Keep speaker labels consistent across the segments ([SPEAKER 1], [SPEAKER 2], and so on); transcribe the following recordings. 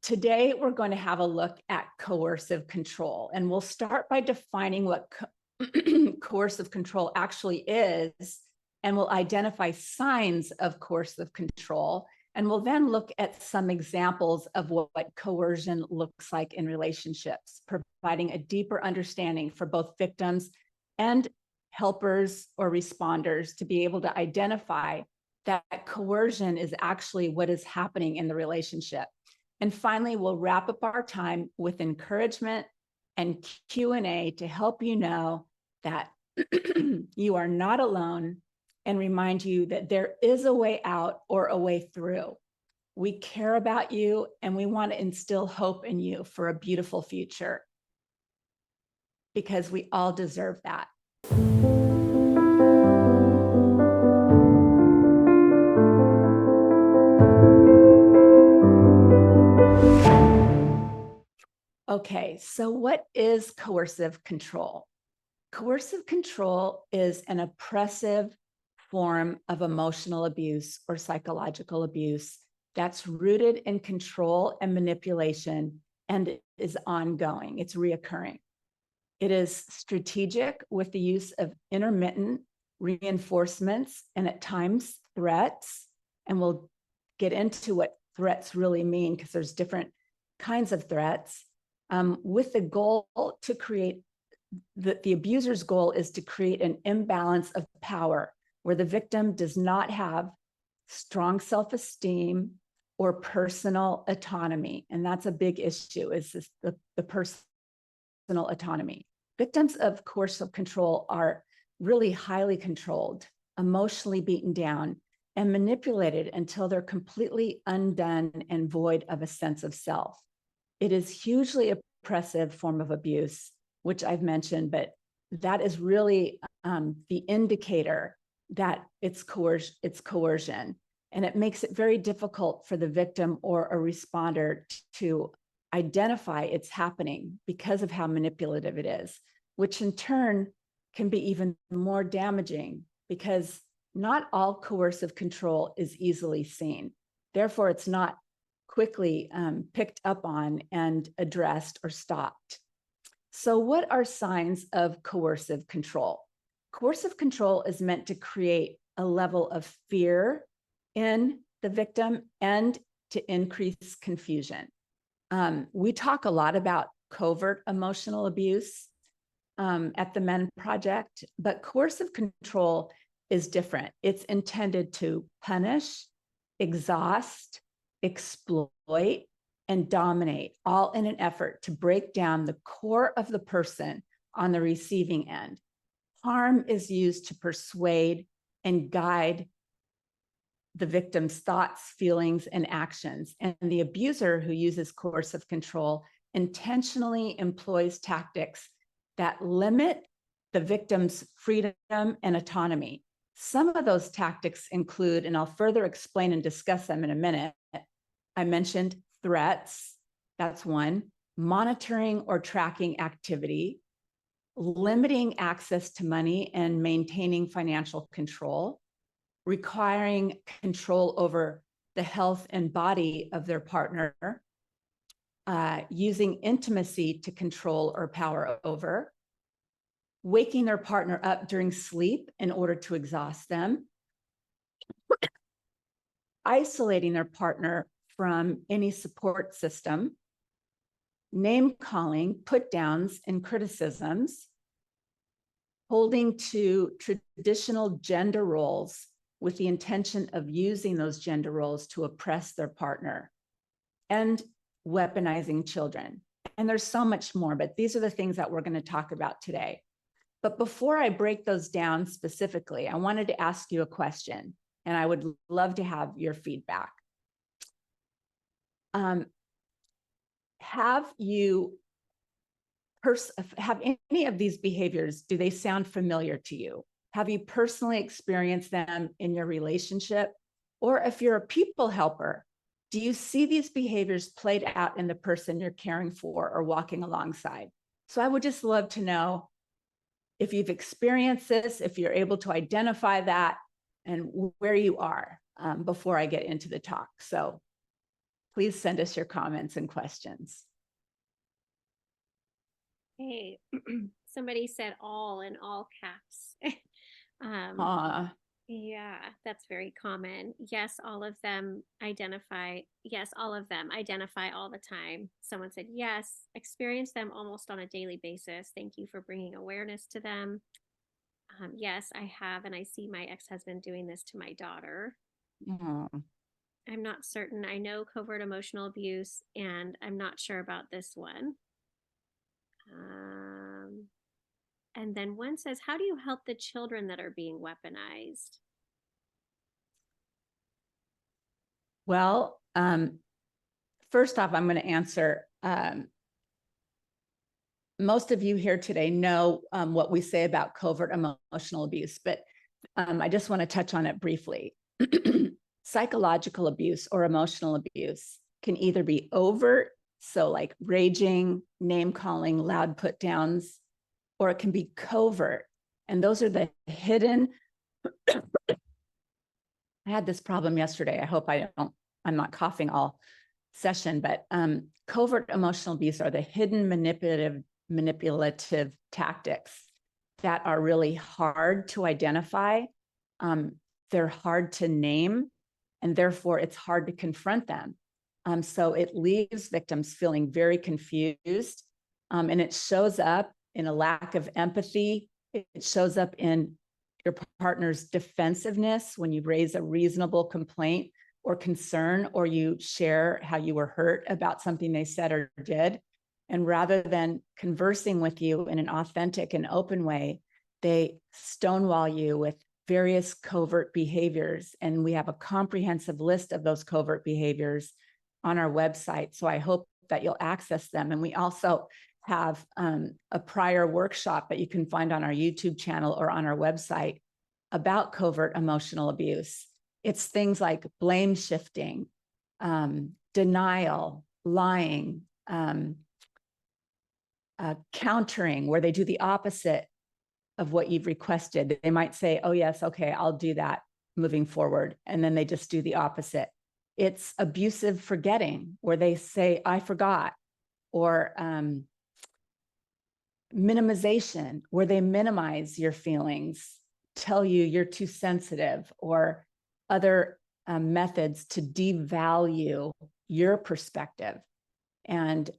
[SPEAKER 1] today we're going to have a look at coercive control, and we'll start by defining what coercive control actually is, and we'll identify signs of coercive control, and we'll then look at some examples of what coercion looks like in relationships, providing a deeper understanding for both victims and helpers or responders to be able to identify that coercion is actually what is happening in the relationship. And finally, we'll wrap up our time with encouragement and Q&A to help you know that you are not alone and remind you that there is a way out or a way through. We care about you and we want to instill hope in you for a beautiful future because we all deserve that. Okay, so what is coercive control? Coercive control is an oppressive form of emotional abuse or psychological abuse that's rooted in control and manipulation and is ongoing. It's reoccurring. It is strategic with the use of intermittent reinforcements and at times threats. And we'll get into what threats really mean because there's different kinds of threats, with the goal to create, the abuser's goal is to create an imbalance of power where the victim does not have strong self-esteem or personal autonomy. And that's a big issue, is this, the personal autonomy. Victims of coercive control are really highly controlled, emotionally beaten down, and manipulated until they're completely undone and void of a sense of self. It is hugely oppressive form of abuse, which I've mentioned, but that is really the indicator that it's coercion. And it makes it very difficult for the victim or a responder to identify it's happening because of how manipulative it is, which in turn can be even more damaging because not all coercive control is easily seen. Therefore, it's not quickly picked up on and addressed or stopped. So what are signs of coercive control? Coercive control is meant to create a level of fear in the victim and to increase confusion. We talk a lot about covert emotional abuse at the Men Project, but coercive control is different. It's intended to punish, exhaust, exploit, and dominate, all in an effort to break down the core of the person on the receiving end. Harm is used to persuade and guide the victim's thoughts, feelings, and actions. And the abuser who uses coercive control intentionally employs tactics that limit the victim's freedom and autonomy. Some of those tactics include, and I'll further explain and discuss them in a minute, I mentioned threats, that's one, monitoring or tracking activity, limiting access to money and maintaining financial control, requiring control over the health and body of their partner, using intimacy to control or power over, waking their partner up during sleep in order to exhaust them, isolating their partner from any support system, name calling, put downs, and criticisms, holding to traditional gender roles with the intention of using those gender roles to oppress their partner, and weaponizing children. And there's so much more, but these are the things that we're going to talk about today. But before I break those down specifically, I wanted to ask you a question, and I would love to have your feedback. Have any of these behaviors, do they sound familiar to you? Have you personally experienced them in your relationship? Or if you're a people helper, do you see these behaviors played out in the person you're caring for or walking alongside? So I would just love to know if you've experienced this, if you're able to identify that, and where you are before I get into the talk. So please send us your comments and questions.
[SPEAKER 2] Hey, somebody said all in all caps. Yeah, that's very common. Yes, all of them identify. Yes, all of them identify all the time. Someone said, yes, experience them almost on a daily basis. Thank you for bringing awareness to them. Yes, I have, and I see my ex-husband doing this to my daughter.
[SPEAKER 1] Oh.
[SPEAKER 2] I'm not certain. I know covert emotional abuse, and I'm not sure about this one. And then one says, how do you help the children that are being weaponized?
[SPEAKER 1] Well, first off, I'm going to answer. Most of you here today know what we say about covert emotional abuse, but I just want to touch on it briefly. Psychological abuse or emotional abuse can either be overt, so like raging, name calling, loud put downs, or it can be covert. And those are the hidden. I had this problem yesterday. I hope I'm not coughing all session, but covert emotional abuse are the hidden manipulative tactics that are really hard to identify. They're hard to name, and therefore it's hard to confront them. So it leaves victims feeling very confused, and it shows up in a lack of empathy. It shows up in your partner's defensiveness when you raise a reasonable complaint or concern, or you share how you were hurt about something they said or did. And rather than conversing with you in an authentic and open way, they stonewall you with various covert behaviors. And we have a comprehensive list of those covert behaviors on our website. So I hope that you'll access them. And we also have a prior workshop that you can find on our YouTube channel or on our website about covert emotional abuse. It's things like blame shifting, denial, lying, countering, where they do the opposite of what you've requested. They might say, oh yes, okay, I'll do that moving forward. And then they just do the opposite. It's abusive forgetting, where they say, I forgot, or minimization, where they minimize your feelings, tell you you're too sensitive, or other methods to devalue your perspective. And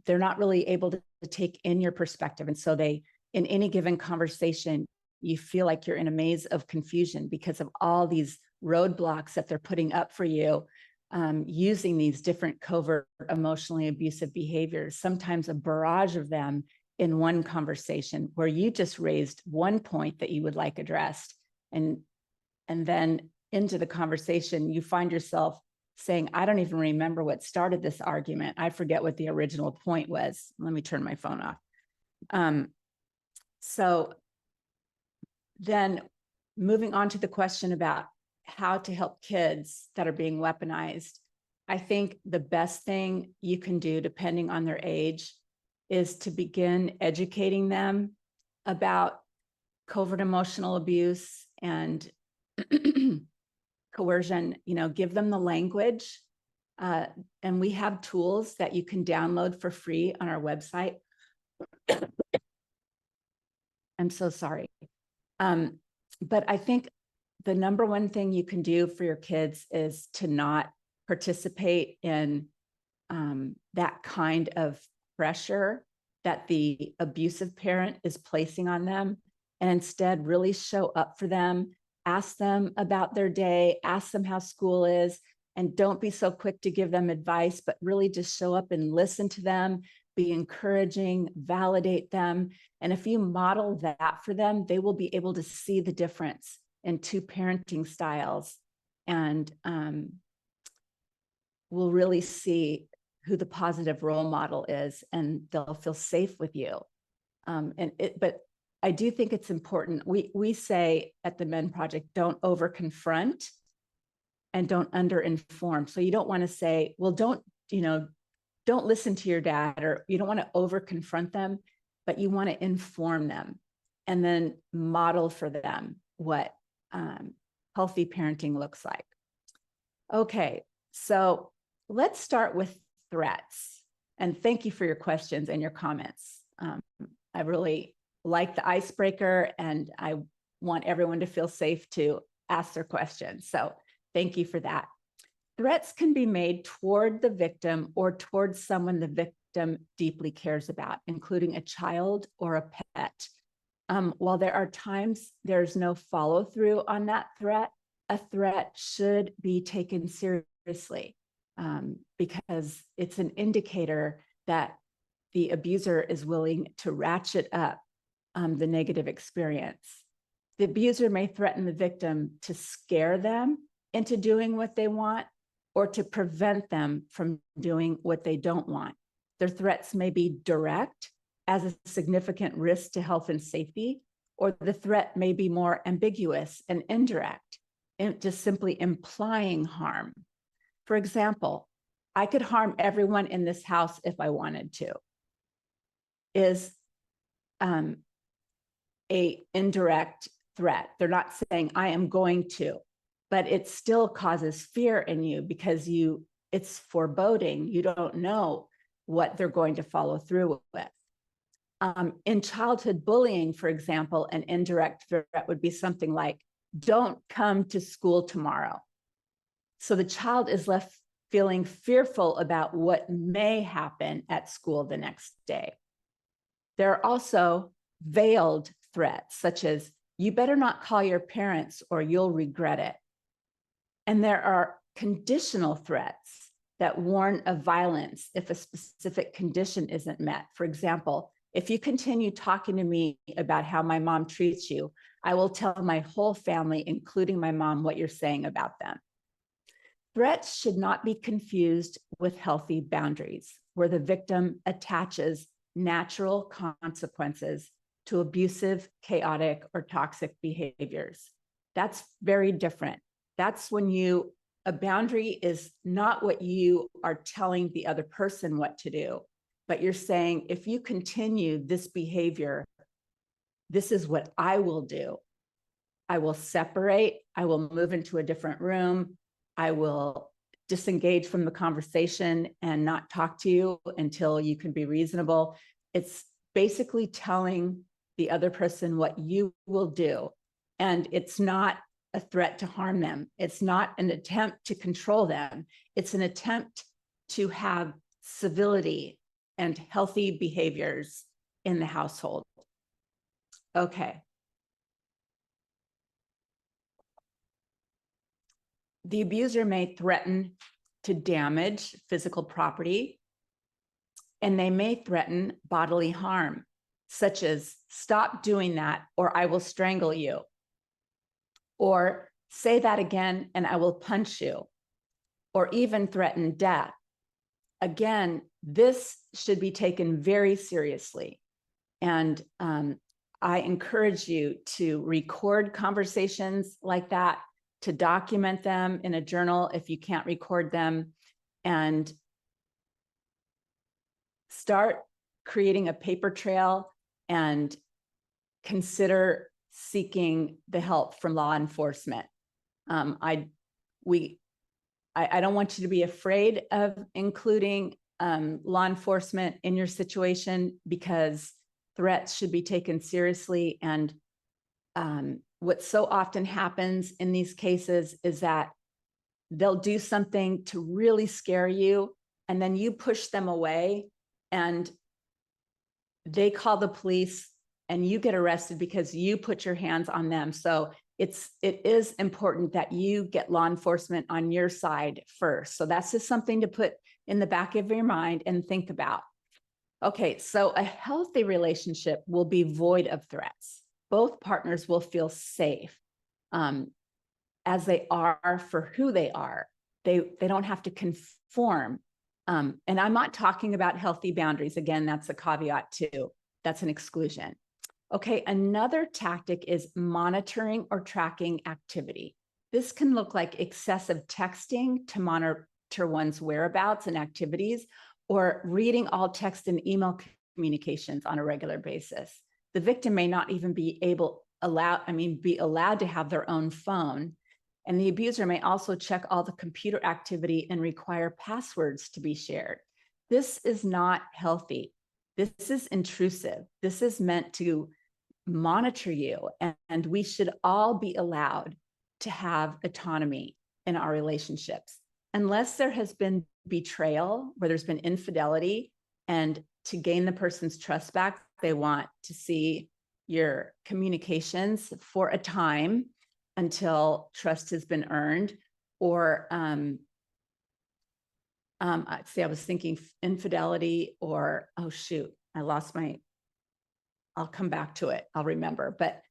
[SPEAKER 1] they're not really able to take in your perspective. And so they, in any given conversation, you feel like you're in a maze of confusion because of all these roadblocks that they're putting up for you, using these different covert emotionally abusive behaviors, sometimes a barrage of them in one conversation where you just raised one point that you would like addressed. And then into the conversation, you find yourself saying, I don't even remember what started this argument. I forget what the original point was. Let me turn my phone off. So then moving on to the question about how to help kids that are being weaponized, I think the best thing you can do, depending on their age, is to begin educating them about covert emotional abuse and coercion. Give them the language. And we have tools that you can download for free on our website. I'm so sorry. But I think the number one thing you can do for your kids is to not participate in that kind of pressure that the abusive parent is placing on them, and instead really show up for them, ask them about their day, ask them how school is, and don't be so quick to give them advice, but really just show up and listen to them, be encouraging, validate them. And if you model that for them, they will be able to see the difference in two parenting styles, and will really see who the positive role model is, and they'll feel safe with you. But I do think it's important. We say at the Men Project, don't over confront and don't under inform. So you don't want to say, well, don't listen to your dad, or you don't want to over confront them, but you want to inform them and then model for them what healthy parenting looks like. Okay, so let's start with threats. And thank you for your questions and your comments. I really like the icebreaker, and I want everyone to feel safe to ask their questions. So thank you for that. Threats can be made toward the victim or towards someone the victim deeply cares about, including a child or a pet. While there are times there's no follow through on that threat, a threat should be taken seriously, because it's an indicator that the abuser is willing to ratchet up the negative experience. The abuser may threaten the victim to scare them into doing what they want or to prevent them from doing what they don't want. Their threats may be direct, as a significant risk to health and safety, or the threat may be more ambiguous and indirect, just simply implying harm. For example, I could harm everyone in this house if I wanted to, is a indirect threat. They're not saying I am going to, but it still causes fear in you because it's foreboding. You don't know what they're going to follow through with. In childhood bullying, for example, an indirect threat would be something like, don't come to school tomorrow. So the child is left feeling fearful about what may happen at school the next day. There are also veiled threats, such as, you better not call your parents or you'll regret it. And there are conditional threats that warn of violence if a specific condition isn't met. For example, if you continue talking to me about how my mom treats you, I will tell my whole family, including my mom, what you're saying about them. Threats should not be confused with healthy boundaries, where the victim attaches natural consequences to abusive, chaotic, or toxic behaviors. That's very different. That's when a boundary is not what you are telling the other person what to do, but you're saying, if you continue this behavior, this is what I will do. I will separate, I will move into a different room, I will disengage from the conversation and not talk to you until you can be reasonable. It's basically telling the other person what you will do. And it's not a threat to harm them. It's not an attempt to control them. It's an attempt to have civility and healthy behaviors in the household. Okay. The abuser may threaten to damage physical property, and they may threaten bodily harm, such as, stop doing that or I will strangle you, or say that again and I will punch you, or even threaten death. Again, this should be taken very seriously. And I encourage you to record conversations like that, to document them in a journal if you can't record them, and start creating a paper trail and consider seeking the help from law enforcement. I don't want you to be afraid of including law enforcement in your situation, because threats should be taken seriously. And what so often happens in these cases is that they'll do something to really scare you, and then you push them away and they call the police and you get arrested because you put your hands on them. So it is important that you get law enforcement on your side first. So that's just something to put in the back of your mind and think about. Okay, so a healthy relationship will be void of threats. Both partners will feel safe as they are for who they are. They don't have to conform. And I'm not talking about healthy boundaries. Again, that's a caveat too. That's an exclusion. Okay, another tactic is monitoring or tracking activity. This can look like excessive texting to monitor one's whereabouts and activities, or reading all text and email communications on a regular basis. The victim may not even be allowed to have their own phone, And the abuser may also check all the computer activity and require passwords to be shared. This is not healthy. This is intrusive. This is meant to monitor you, and we should all be allowed to have autonomy in our relationships. Unless there has been betrayal, where there's been infidelity, and to gain the person's trust back, they want to see your communications for a time until trust has been earned. Or I'd say I was thinking infidelity, or, oh shoot, I lost my, I'll come back to it, I'll remember. But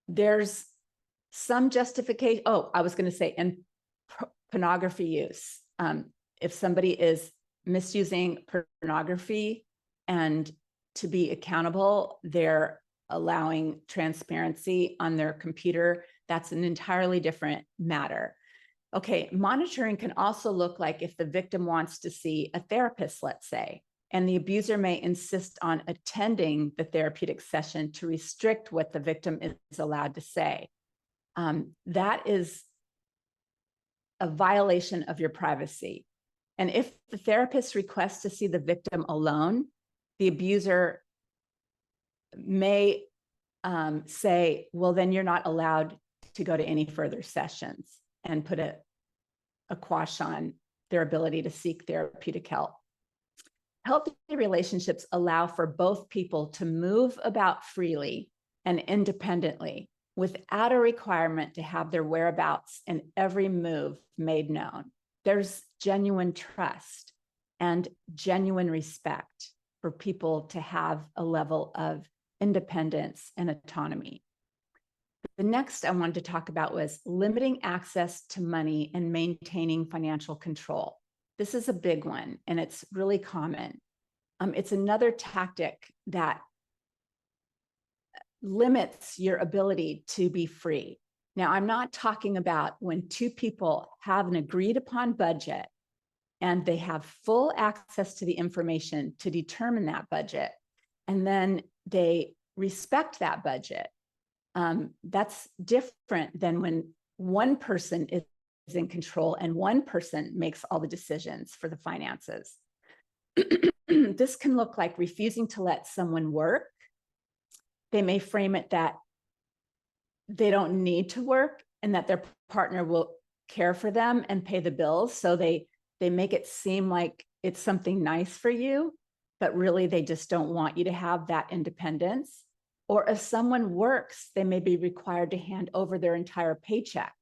[SPEAKER 1] there's some justification. Oh, I was going to say, and pornography use. If somebody is misusing pornography, and to be accountable, they're allowing transparency on their computer, that's an entirely different matter. Okay, monitoring can also look like if the victim wants to see a therapist, let's say, and the abuser may insist on attending the therapeutic session to restrict what the victim is allowed to say. That is a violation of your privacy. And if the therapist requests to see the victim alone, the abuser may say, well, then you're not allowed to go to any further sessions, and put a quash on their ability to seek therapeutic help. Healthy relationships allow for both people to move about freely and independently without a requirement to have their whereabouts and every move made known. There's genuine trust and genuine respect for people to have a level of independence and autonomy. The next I wanted to talk about was limiting access to money and maintaining financial control. This is a big one, and it's really common. It's another tactic that limits your ability to be free. Now, I'm not talking about when two people have an agreed upon budget and they have full access to the information to determine that budget, and then they respect that budget. That's different than when one person is in control and one person makes all the decisions for the finances. This can look like refusing to let someone work. They may frame it that they don't need to work and that their partner will care for them and pay the bills. So they make it seem like it's something nice for you, but really they just don't want you to have that independence. Or if someone works, they may be required to hand over their entire paycheck,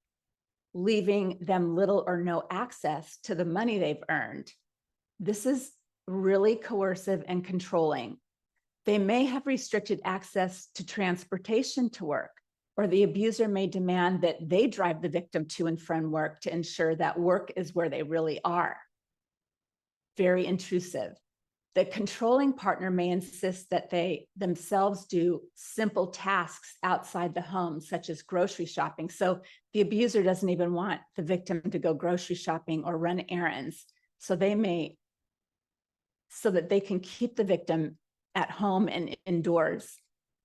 [SPEAKER 1] leaving them little or no access to the money they've earned. This is really coercive and controlling. They may have restricted access to transportation to work, or the abuser may demand that they drive the victim to and from work to ensure that work is where they really are. Very intrusive. The controlling partner may insist that they themselves do simple tasks outside the home, such as grocery shopping. So the abuser doesn't even want the victim to go grocery shopping or run errands. So they may, so that they can keep the victim at home and indoors.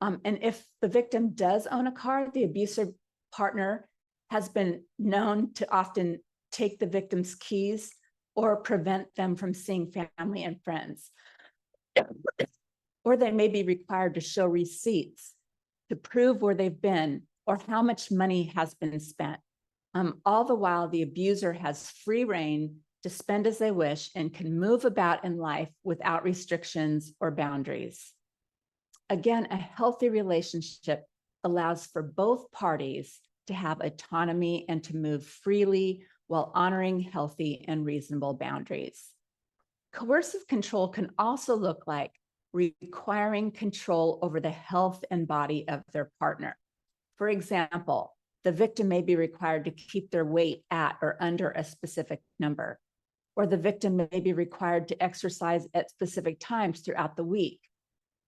[SPEAKER 1] And if the victim does own a car, the abuser partner has been known to often take the victim's keys or prevent them from seeing family and friends. Or they may be required to show receipts to prove where they've been or how much money has been spent. All the while, the abuser has free reign to spend as they wish and can move about in life without restrictions or boundaries. Again, a healthy relationship allows for both parties to have autonomy and to move freely while honoring healthy and reasonable boundaries. Coercive control can also look like requiring control over the health and body of their partner. For example, the victim may be required to keep their weight at or under a specific number, or the victim may be required to exercise at specific times throughout the week.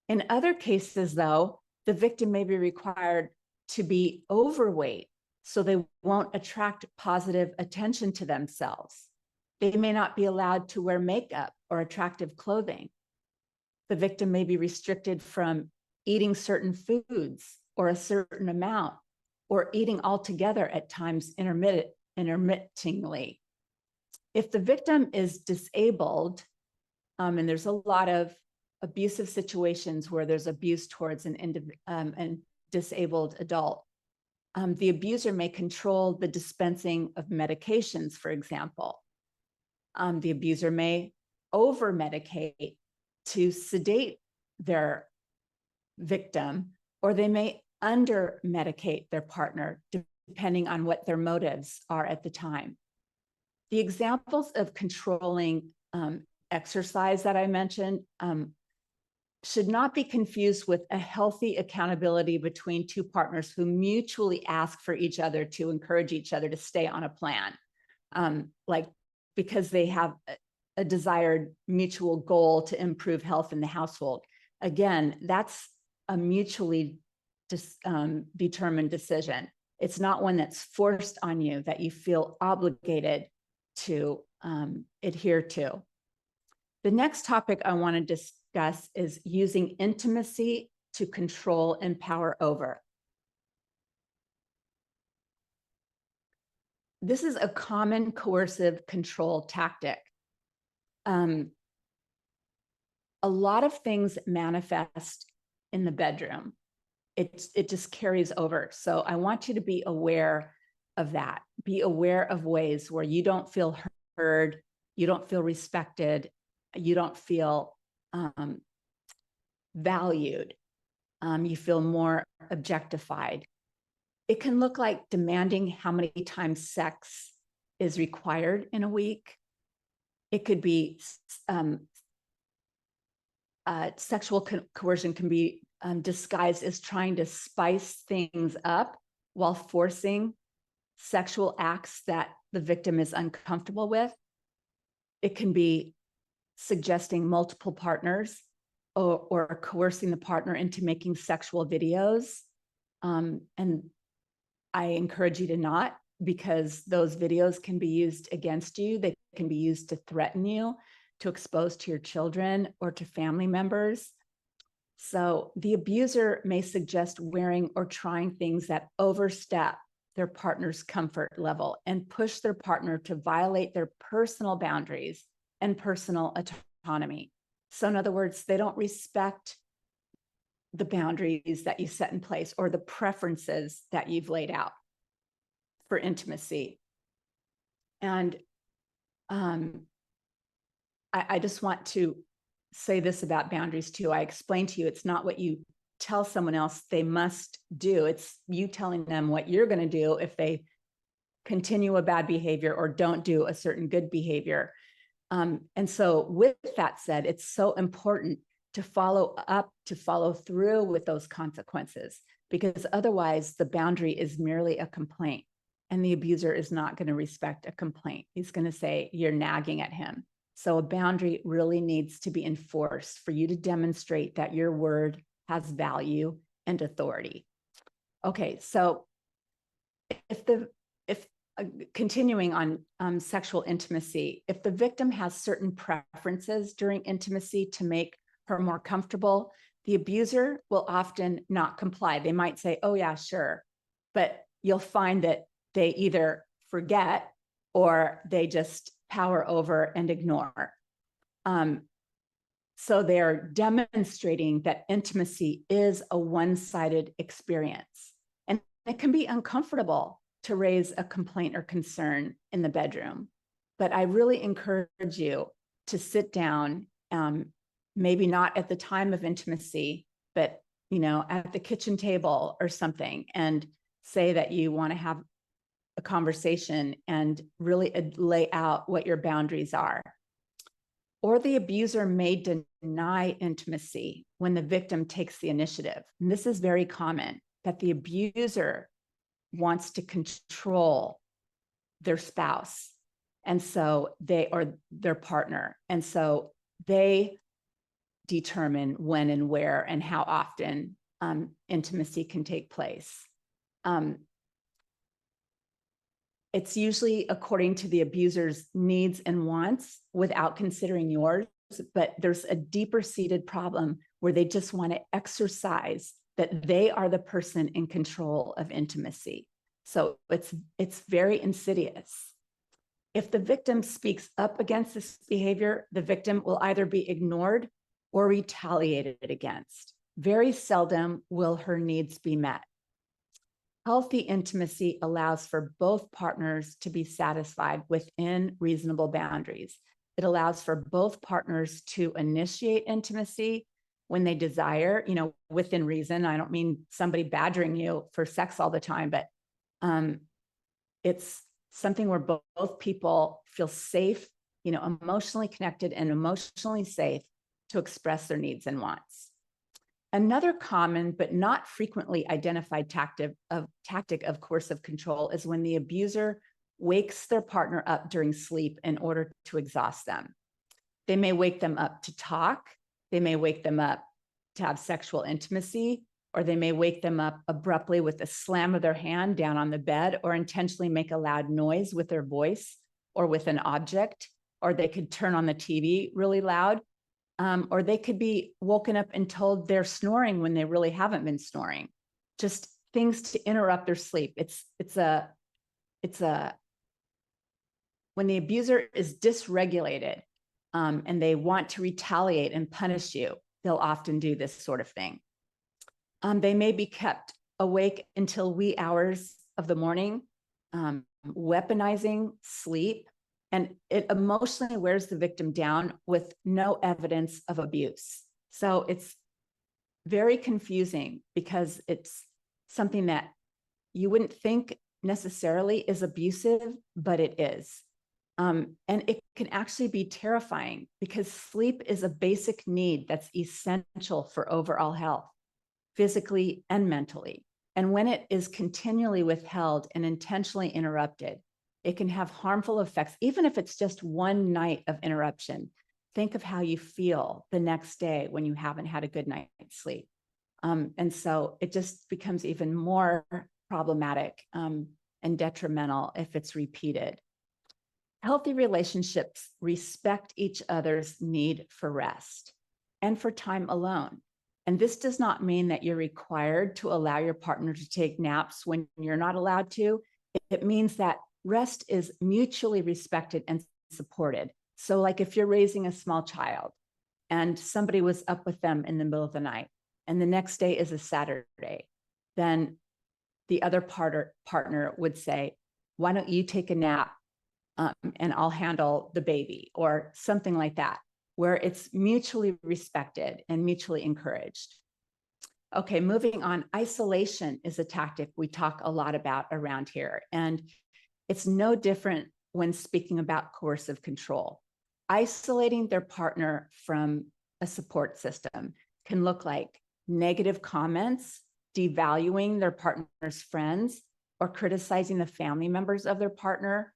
[SPEAKER 1] In other cases, though, the victim may be required to be overweight so they won't attract positive attention to themselves. They may not be allowed to wear makeup or attractive clothing. The victim may be restricted from eating certain foods or a certain amount, or eating altogether at times intermittingly. If the victim is disabled, and there's a lot of abusive situations where there's abuse towards an disabled adult, the abuser may control the dispensing of medications, for example. The abuser may over-medicate to sedate their victim, or they may under-medicate their partner, depending on what their motives are at the time. The examples of controlling exercise that I mentioned should not be confused with a healthy accountability between two partners who mutually ask for each other to encourage each other to stay on a plan, like because they have a desired mutual goal to improve health in the household. Again, that's a mutually determined decision. It's not one that's forced on you that you feel obligated to adhere to. The next topic I want to discuss is using intimacy to control and power over. This is a common coercive control tactic. A lot of things manifest in the bedroom. It just carries over. So I want you to be aware of that. Be aware of ways where you don't feel heard, you don't feel respected, you don't feel valued, you feel more objectified. It can look like demanding how many times sex is required in a week. It could be sexual coercion can be disguised as trying to spice things up while forcing sexual acts that the victim is uncomfortable with. It can be suggesting multiple partners or coercing the partner into making sexual videos. And I encourage you to not, because those videos can be used against you. They can be used to threaten you, to expose to your children or to family members. So the abuser may suggest wearing or trying things that overstep their partner's comfort level and push their partner to violate their personal boundaries and personal autonomy. So in other words, they don't respect the boundaries that you set in place or the preferences that you've laid out for intimacy. And I just want to say this about boundaries too. I explained to you, it's not what you tell someone else they must do. It's you telling them what you're going to do if they continue a bad behavior or don't do a certain good behavior. And so with that said, it's so important to follow up, to follow through with those consequences, because otherwise the boundary is merely a complaint and the abuser is not going to respect a complaint. He's going to say you're nagging at him. So a boundary really needs to be enforced for you to demonstrate that your word has value and authority. Okay, so continuing on sexual intimacy, if the victim has certain preferences during intimacy to make her more comfortable, the abuser will often not comply. They might say, oh yeah, sure. But you'll find that they either forget or they just power over and ignore. So they're demonstrating that intimacy is a one-sided experience. And it can be uncomfortable to raise a complaint or concern in the bedroom. But I really encourage you to sit down, maybe not at the time of intimacy, but at the kitchen table or something, and say that you want to have a conversation and really lay out what your boundaries are. Or the abuser may deny intimacy when the victim takes the initiative. And this is very common, that the abuser wants to control their spouse, and so or their partner. And so they determine when and where and how often intimacy can take place. It's usually according to the abuser's needs and wants without considering yours, but there's a deeper seated problem where they just want to exercise that they are the person in control of intimacy. So it's very insidious. If the victim speaks up against this behavior, the victim will either be ignored or retaliated against. Very seldom will her needs be met. Healthy intimacy allows for both partners to be satisfied within reasonable boundaries. It allows for both partners to initiate intimacy when they desire, within reason. I don't mean somebody badgering you for sex all the time, but it's something where both people feel safe, emotionally connected and emotionally safe to express their needs and wants. Another common but not frequently identified tactic of coercive control is when the abuser wakes their partner up during sleep in order to exhaust them. They may wake them up to talk, they may wake them up to have sexual intimacy, or they may wake them up abruptly with a slam of their hand down on the bed, or intentionally make a loud noise with their voice or with an object, or they could turn on the TV really loud. Or they could be woken up and told they're snoring when they really haven't been snoring. Just things to interrupt their sleep. When the abuser is dysregulated and they want to retaliate and punish you, they'll often do this sort of thing. They may be kept awake until wee hours of the morning, weaponizing sleep, and it emotionally wears the victim down with no evidence of abuse. So it's very confusing because it's something that you wouldn't think necessarily is abusive, but it is. And it can actually be terrifying because sleep is a basic need that's essential for overall health, physically and mentally. And when it is continually withheld and intentionally interrupted, it can have harmful effects, even if it's just one night of interruption. Think of how you feel the next day when you haven't had a good night's sleep. And so it just becomes even more problematic and detrimental if it's repeated. Healthy relationships respect each other's need for rest and for time alone. And this does not mean that you're required to allow your partner to take naps when you're not allowed to. It means that rest is mutually respected and supported. So like if you're raising a small child and somebody was up with them in the middle of the night and the next day is a Saturday, then the other partner would say, why don't you take a nap and I'll handle the baby, or something like that, where it's mutually respected and mutually encouraged. Okay, moving on. Isolation is a tactic we talk a lot about around here, and it's no different when speaking about coercive control. Isolating their partner from a support system can look like negative comments, devaluing their partner's friends, or criticizing the family members of their partner.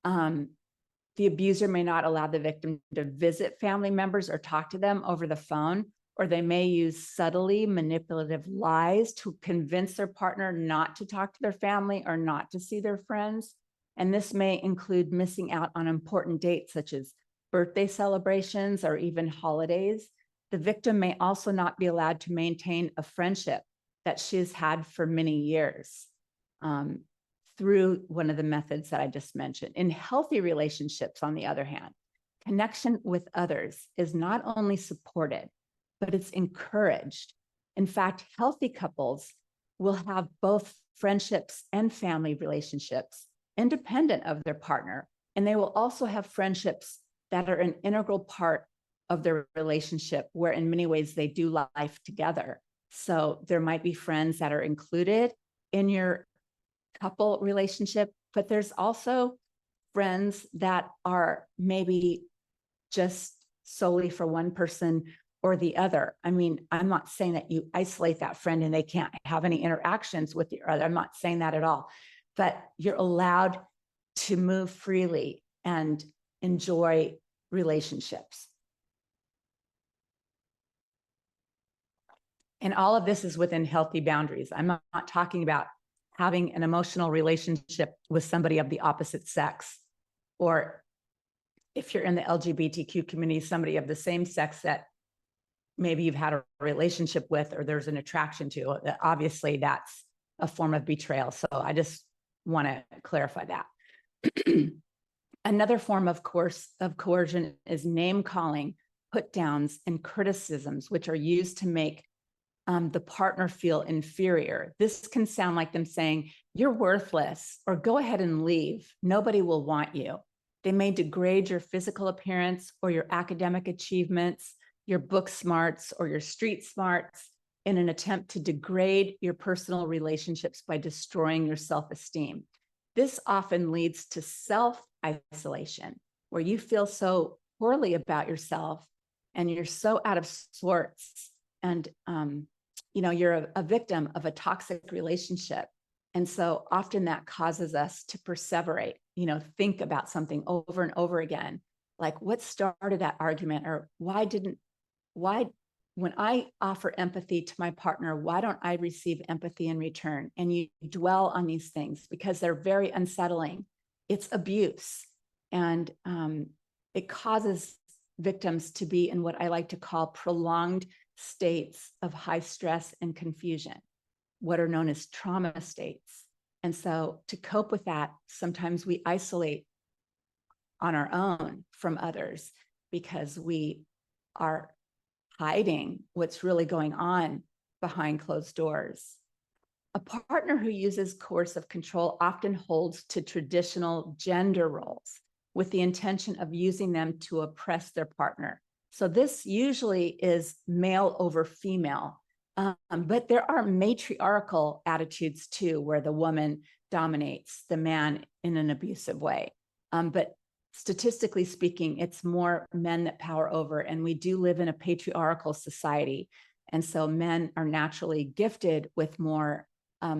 [SPEAKER 1] The abuser may not allow the victim to visit family members or talk to them over the phone, or they may use subtly manipulative lies to convince their partner not to talk to their family or not to see their friends. And this may include missing out on important dates such as birthday celebrations or even holidays. The victim may also not be allowed to maintain a friendship that she has had for many years through one of the methods that I just mentioned. In healthy relationships, on the other hand, connection with others is not only supported, but it's encouraged. In fact, healthy couples will have both friendships and family relationships independent of their partner. And they will also have friendships that are an integral part of their relationship, where in many ways they do life together. So there might be friends that are included in your couple relationship, but there's also friends that are maybe just solely for one person or the other. I mean, I'm not saying that you isolate that friend and they can't have any interactions with the other. I'm not saying that at all, but you're allowed to move freely and enjoy relationships. And all of this is within healthy boundaries. I'm not talking about having an emotional relationship with somebody of the opposite sex, or if you're in the LGBTQ community, somebody of the same sex that maybe you've had a relationship with, or there's an attraction to. Obviously, that's a form of betrayal. So I just want to clarify that. Another form of coercion is name calling, put downs, and criticisms, which are used to make the partner feel inferior. This can sound like them saying, "You're worthless," or "Go ahead and leave. Nobody will want you." They may degrade your physical appearance or your academic achievements, your book smarts or your street smarts, in an attempt to degrade your personal relationships by destroying your self-esteem. This often leads to self-isolation, where you feel so poorly about yourself and you're so out of sorts, and you're a victim of a toxic relationship. And so often that causes us to perseverate, think about something over and over again, like what started that argument, or why, when I offer empathy to my partner, why don't I receive empathy in return? And you dwell on these things because they're very unsettling. It's abuse. And it causes victims to be in what I like to call prolonged states of high stress and confusion, what are known as trauma states. And so to cope with that, sometimes we isolate on our own from others because we are hiding what's really going on behind closed doors. A partner who uses coercive control often holds to traditional gender roles with the intention of using them to oppress their partner. So this usually is male over female, but there are matriarchal attitudes too, where the woman dominates the man in an abusive way. But statistically speaking, it's more men that power over, and we do live in a patriarchal society. And so men are naturally gifted with more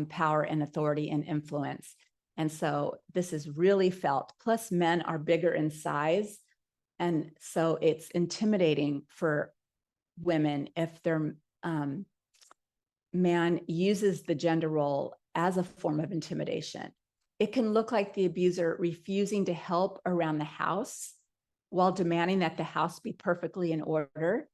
[SPEAKER 1] power and authority and influence. And so this is really felt. Plus, men are bigger in size. And so it's intimidating for women if their man uses the gender role as a form of intimidation. It can look like the abuser refusing to help around the house while demanding that the house be perfectly in order.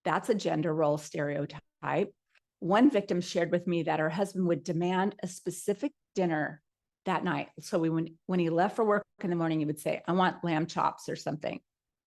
[SPEAKER 1] That's a gender role stereotype. One victim shared with me that her husband would demand a specific dinner that night. So when he left for work in the morning, he would say, "I want lamb chops" or something.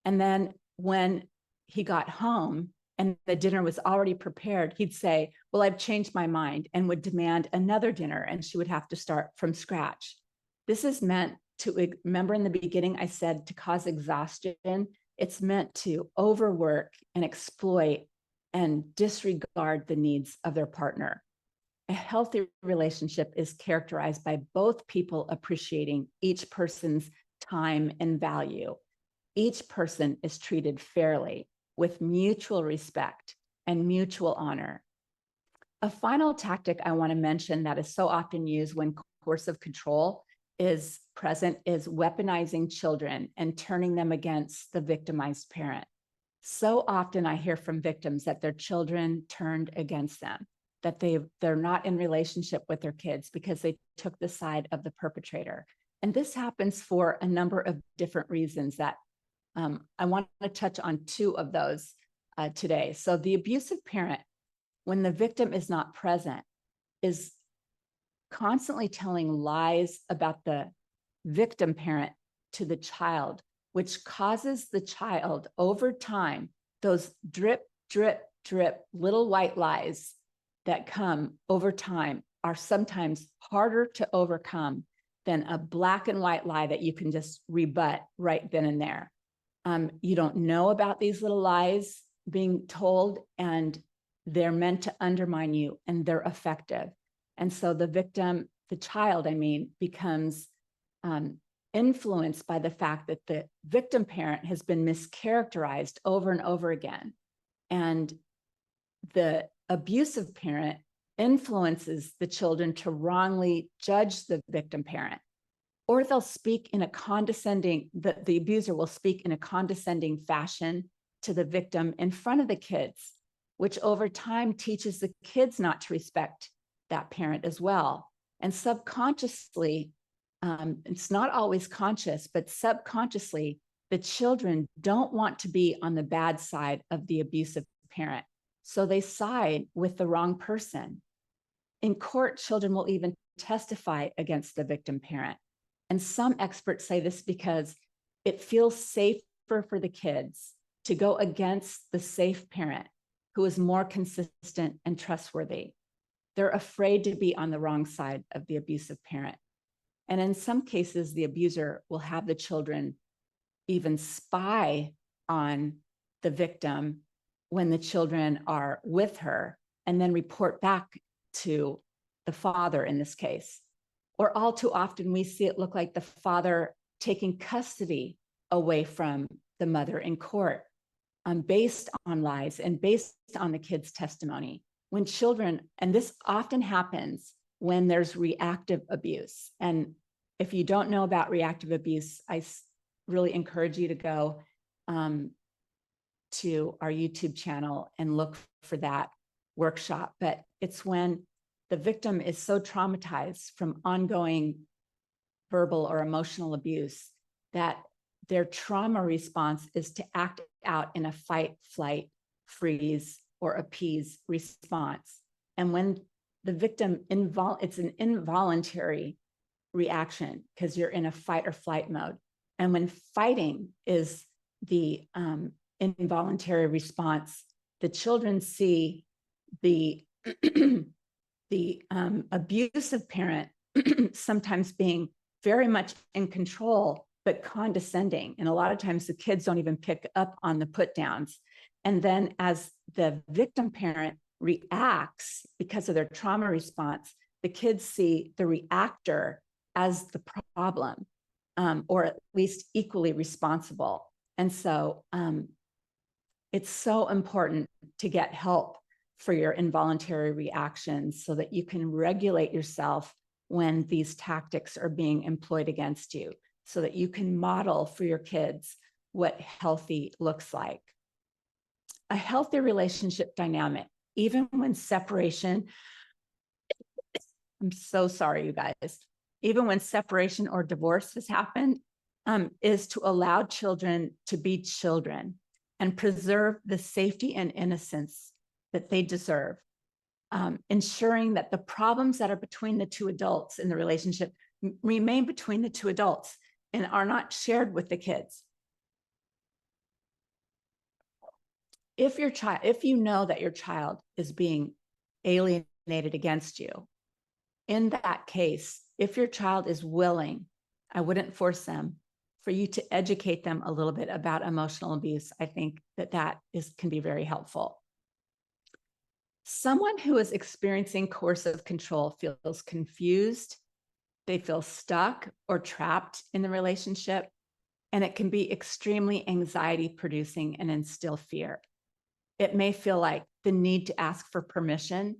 [SPEAKER 1] And then when he got home and the dinner was already prepared, he'd say, "Well, I've changed my mind," and would demand another dinner, and she would have to start from scratch. This is meant to, remember in the beginning, I said to cause exhaustion. It's meant to overwork and exploit and disregard the needs of their partner. A healthy relationship is characterized by both people appreciating each person's time and value. Each person is treated fairly with mutual respect and mutual honor. A final tactic I want to mention that is so often used when coercive control is present is weaponizing children and turning them against the victimized parent. So often I hear from victims that their children turned against them, that they're not in relationship with their kids because they took the side of the perpetrator. And this happens for a number of different reasons that I want to touch on two of those today. So the abusive parent, when the victim is not present, is constantly telling lies about the victim parent to the child, which causes the child over time, those drip, drip, drip little white lies that come over time are sometimes harder to overcome than a black and white lie that you can just rebut right then and there. You don't know about these little lies being told, and they're meant to undermine you, and they're effective. And so the victim, the child, becomes influenced by the fact that the victim parent has been mischaracterized over and over again. And the abusive parent influences the children to wrongly judge the victim parent. Or they'll speak in a condescending, the abuser will speak in a condescending fashion to the victim in front of the kids, which over time teaches the kids not to respect that parent as well. And subconsciously, it's not always conscious, but subconsciously, the children don't want to be on the bad side of the abusive parent. So they side with the wrong person. In court, children will even testify against the victim parent. And some experts say this because it feels safer for the kids to go against the safe parent who is more consistent and trustworthy. They're afraid to be on the wrong side of the abusive parent. And in some cases, the abuser will have the children even spy on the victim when the children are with her and then report back to the father in this case. Or all too often, we see it look like the father taking custody away from the mother in court, based on lies and based on the kid's testimony. When children, and this often happens when there's reactive abuse. And if you don't know about reactive abuse, I really encourage you to go to our YouTube channel and look for that workshop. But it's when the victim is so traumatized from ongoing verbal or emotional abuse that their trauma response is to act out in a fight, flight, freeze, or appease response. And when the victim, it's an involuntary reaction because you're in a fight or flight mode. And when fighting is the involuntary response, the children see the the abusive parent sometimes being very much in control, but condescending. And a lot of times the kids don't even pick up on the put downs. And then as the victim parent reacts because of their trauma response, the kids see the reactor as the problem, or at least equally responsible. And so it's so important to get help for your involuntary reactions so that you can regulate yourself when these tactics are being employed against you, so that you can model for your kids what healthy looks like. A healthy relationship dynamic, even when separation, I'm so sorry, you guys, even when separation or divorce has happened, is to allow children to be children and preserve the safety and innocence that they deserve, ensuring that the problems that are between the two adults in the relationship remain between the two adults and are not shared with the kids. If you know that your child is being alienated against you, in that case, if your child is willing, I wouldn't force them, for you to educate them a little bit about emotional abuse. I think that can be very helpful. Someone who is experiencing coercive control feels confused, they feel stuck or trapped in the relationship, and it can be extremely anxiety producing and instill fear. It may feel like the need to ask for permission.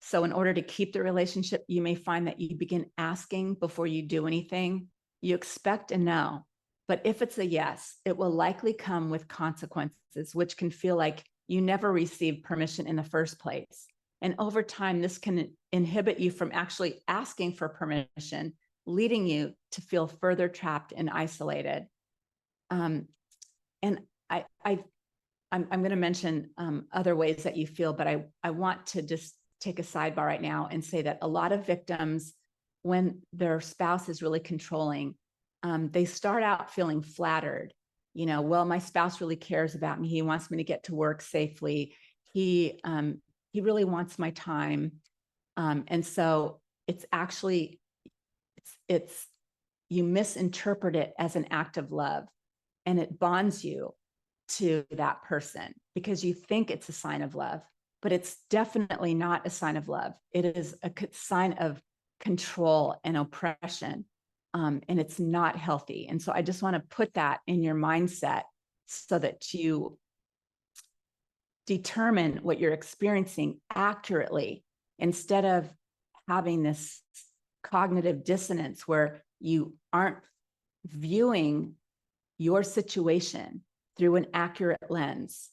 [SPEAKER 1] So in order to keep the relationship, you may find that you begin asking before you do anything. You expect a no, but if it's a yes, it will likely come with consequences, which can feel like you never received permission in the first place. And over time, this can inhibit you from actually asking for permission, leading you to feel further trapped and isolated. And I'm going to mention other ways that you feel, but I want to just take a sidebar right now and say that a lot of victims, when their spouse is really controlling, they start out feeling flattered. You know, well, my spouse really cares about me. He wants me to get to work safely. He really wants my time. And so it's actually, you misinterpret it as an act of love, and it bonds you to that person because you think it's a sign of love, but it's definitely not a sign of love. It is a sign of control and oppression, and it's not healthy. And so I just want to put that in your mindset so that you determine what you're experiencing accurately instead of having this cognitive dissonance where you aren't viewing your situation through an accurate lens.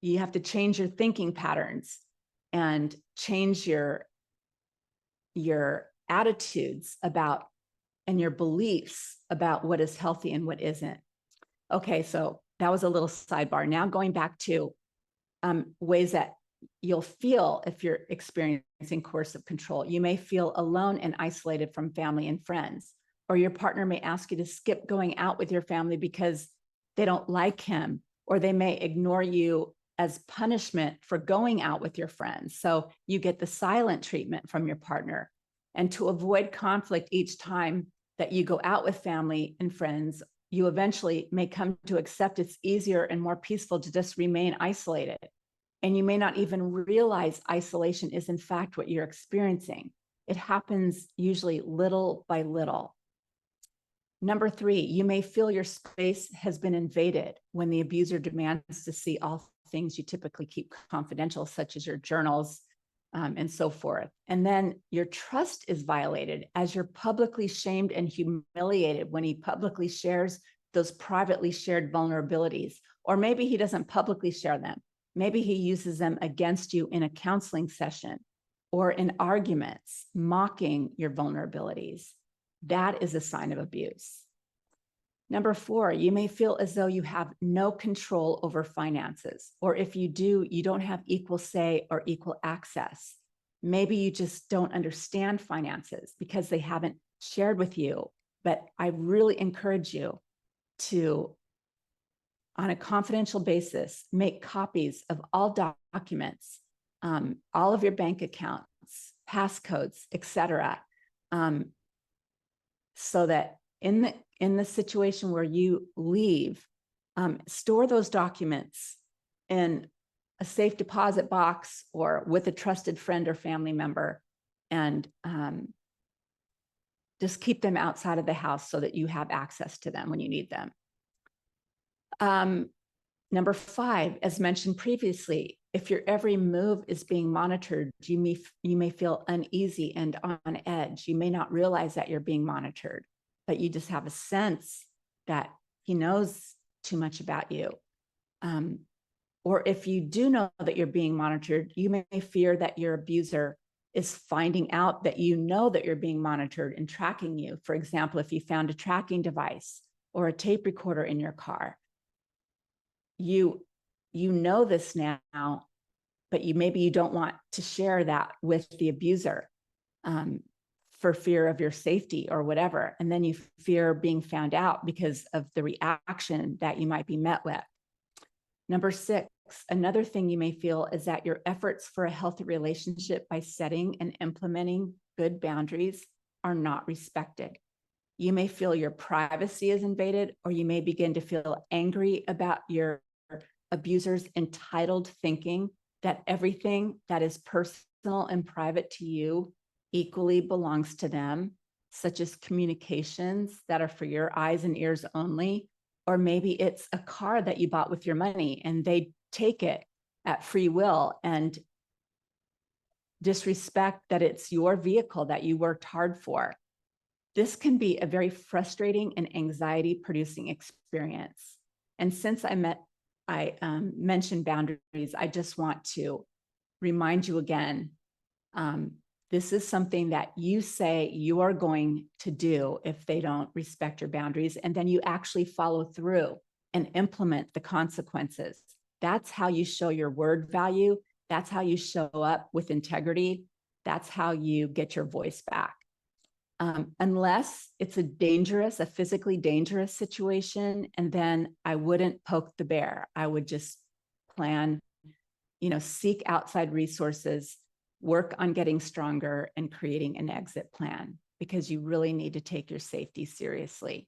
[SPEAKER 1] You have to change your thinking patterns and change your attitudes about and your beliefs about what is healthy and what isn't. Okay, so that was a little sidebar. Now going back to ways that you'll feel if you're experiencing coercive control. You may feel alone and isolated from family and friends, or your partner may ask you to skip going out with your family because they don't like him, or they may ignore you as punishment for going out with your friends. So you get the silent treatment from your partner. And to avoid conflict each time that you go out with family and friends, you eventually may come to accept it's easier and more peaceful to just remain isolated. And you may not even realize isolation is in fact what you're experiencing. It happens usually little by little. Number 3, you may feel your space has been invaded when the abuser demands to see all things you typically keep confidential, such as your journals and so forth. And then your trust is violated as you're publicly shamed and humiliated when he publicly shares those privately shared vulnerabilities. Or maybe he doesn't publicly share them. Maybe he uses them against you in a counseling session or in arguments, mocking your vulnerabilities. That is a sign of abuse. Number 4, you may feel as though you have no control over finances, or if you do, you don't have equal say or equal access. Maybe you just don't understand finances because they haven't shared with you. But I really encourage you to, on a confidential basis, make copies of all documents, all of your bank accounts, passcodes, etc., so that in the situation where you leave, store those documents in a safe deposit box or with a trusted friend or family member, and just keep them outside of the house so that you have access to them when you need them. Number 5, as mentioned previously, if your every move is being monitored, you may feel uneasy and on edge. You may not realize that you're being monitored, but you just have a sense that he knows too much about you. Or if you do know that you're being monitored, you may fear that your abuser is finding out that you know that you're being monitored and tracking you. For example, if you found a tracking device or a tape recorder in your car, you know this now, but maybe you don't want to share that with the abuser for fear of your safety or whatever. And then you fear being found out because of the reaction that you might be met with. Number 6, another thing you may feel is that your efforts for a healthy relationship by setting and implementing good boundaries are not respected. You may feel your privacy is invaded, or you may begin to feel angry about your abuser's entitled thinking that everything that is personal and private to you equally belongs to them, such as communications that are for your eyes and ears only. Or maybe it's a car that you bought with your money and they take it at free will and disrespect that it's your vehicle that you worked hard for. This can be a very frustrating and anxiety-producing experience. And since I mentioned boundaries, I just want to remind you again, this is something that you say you are going to do if they don't respect your boundaries, and then you actually follow through and implement the consequences. That's how you show your word value. That's how you show up with integrity. That's how you get your voice back. Unless it's a physically dangerous situation, and then I wouldn't poke the bear. I would just plan, seek outside resources, work on getting stronger and creating an exit plan, because you really need to take your safety seriously.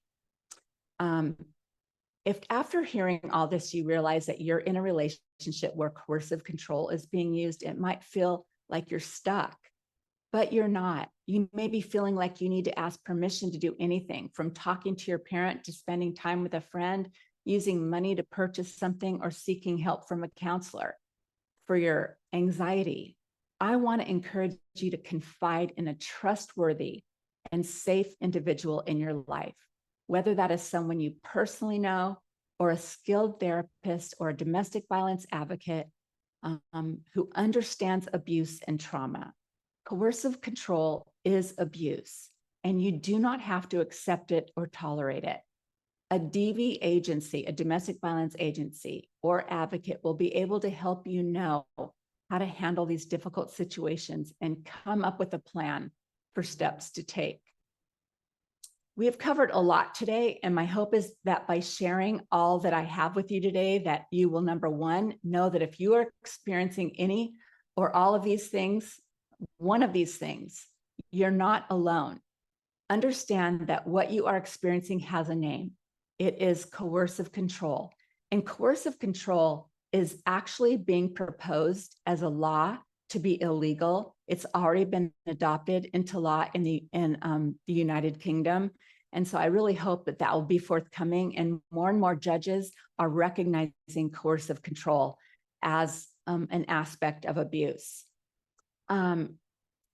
[SPEAKER 1] If after hearing all this, you realize that you're in a relationship where coercive control is being used, it might feel like you're stuck. But you're not. You may be feeling like you need to ask permission to do anything, from talking to your parent to spending time with a friend, using money to purchase something, or seeking help from a counselor for your anxiety. I want to encourage you to confide in a trustworthy and safe individual in your life, whether that is someone you personally know or a skilled therapist or a domestic violence advocate who understands abuse and trauma. Coercive control is abuse, and you do not have to accept it or tolerate it. A DV agency, a domestic violence agency or advocate will be able to help you know how to handle these difficult situations and come up with a plan for steps to take. We have covered a lot today, and my hope is that by sharing all that I have with you today, that you will, number one, know that if you are experiencing any or all of these things, one of these things, you're not alone. Understand that what you are experiencing has a name. It is coercive control. And coercive control is actually being proposed as a law to be illegal. It's already been adopted into law in the United Kingdom. And so I really hope that that will be forthcoming, and more judges are recognizing coercive control as an aspect of abuse.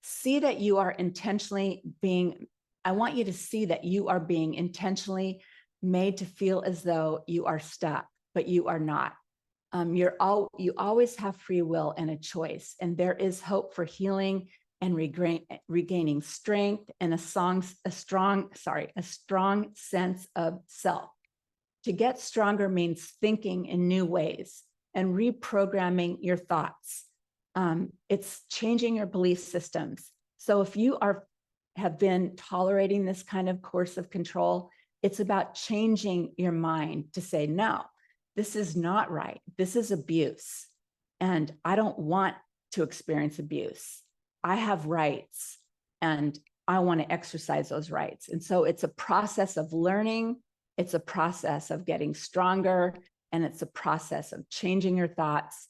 [SPEAKER 1] See that you are intentionally being, I want you to see that you are being intentionally made to feel as though you are stuck, but you are not. You always have free will and a choice, and there is hope for healing and regaining strength and a strong sense of self. To get stronger means thinking in new ways and reprogramming your thoughts. It's changing your belief systems. So if you have been tolerating this kind of coercive control, it's about changing your mind to say, no, this is not right. This is abuse. And I don't want to experience abuse. I have rights and I want to exercise those rights. And so it's a process of learning. It's a process of getting stronger. And it's a process of changing your thoughts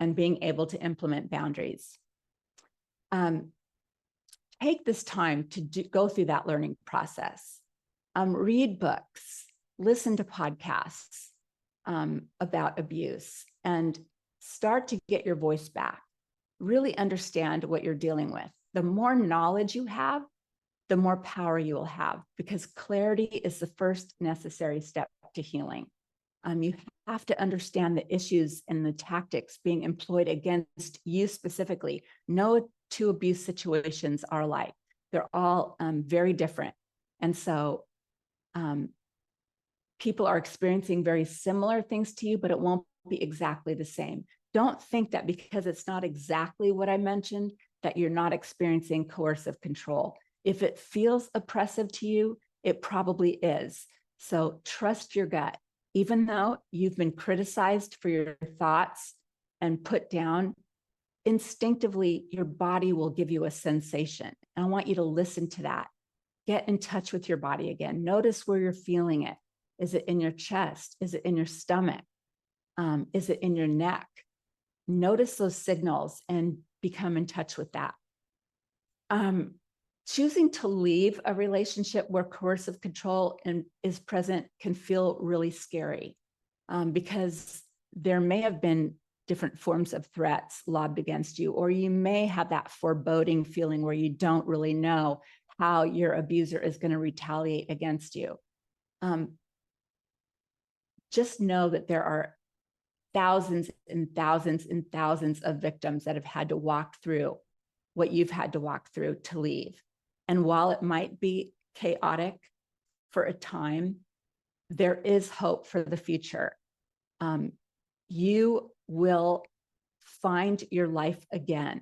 [SPEAKER 1] and being able to implement boundaries. Take this time to go through that learning process. Read books, listen to podcasts about abuse, and start to get your voice back. Really understand what you're dealing with. The more knowledge you have, the more power you will have, because clarity is the first necessary step to healing. You have to understand the issues and the tactics being employed against you specifically. No two abuse situations are alike. They're all very different. And so people are experiencing very similar things to you, but it won't be exactly the same. Don't think that because it's not exactly what I mentioned, that you're not experiencing coercive control. If it feels oppressive to you, it probably is. So trust your gut. Even though you've been criticized for your thoughts and put down, instinctively, your body will give you a sensation. And I want you to listen to that. Get in touch with your body again. Notice where you're feeling it. Is it in your chest? Is it in your stomach? Is it in your neck? Notice those signals and become in touch with that. Choosing to leave a relationship where coercive control is present can feel really scary because there may have been different forms of threats lobbed against you, or you may have that foreboding feeling where you don't really know how your abuser is going to retaliate against you. Just know that there are thousands and thousands and thousands of victims that have had to walk through what you've had to walk through to leave. And while it might be chaotic for a time, there is hope for the future. You will find your life again.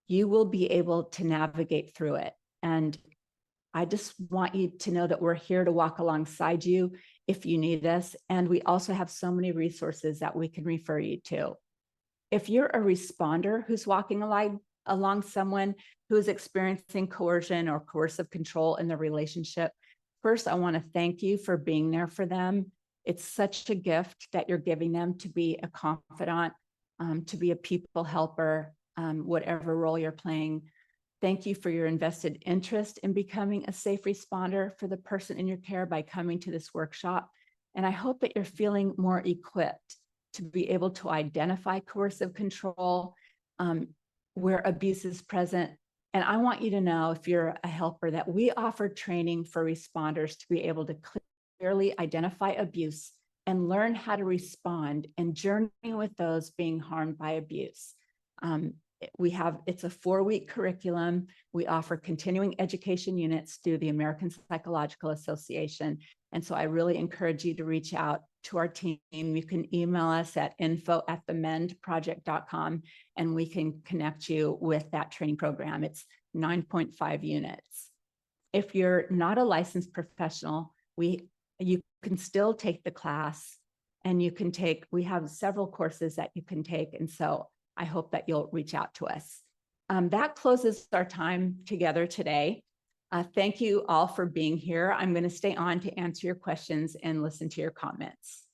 [SPEAKER 1] You will be able to navigate through it. And I just want you to know that we're here to walk alongside you if you need us. And we also have so many resources that we can refer you to. If you're a responder who's walking along someone who's experiencing coercion or coercive control in their relationship, first, I want to thank you for being there for them. It's such a gift that you're giving them to be a confidant, to be a people helper, whatever role you're playing. Thank you for your invested interest in becoming a safe responder for the person in your care by coming to this workshop. And I hope that you're feeling more equipped to be able to identify coercive control, where abuse is present. And I want you to know, if you're a helper, that we offer training for responders to be able to clearly identify abuse and learn how to respond and journey with those being harmed by abuse. It's a 4-week curriculum. We offer continuing education units through the American Psychological Association. And so I really encourage you to reach out to our team. You can email us at info@themendproject.com, and we can connect you with that training program. It's 9.5 units. If you're not a licensed professional, you can still take the class, and we have several courses that you can take. And so I hope that you'll reach out to us. That closes our time together today. Thank you all for being here. I'm going to stay on to answer your questions and listen to your comments.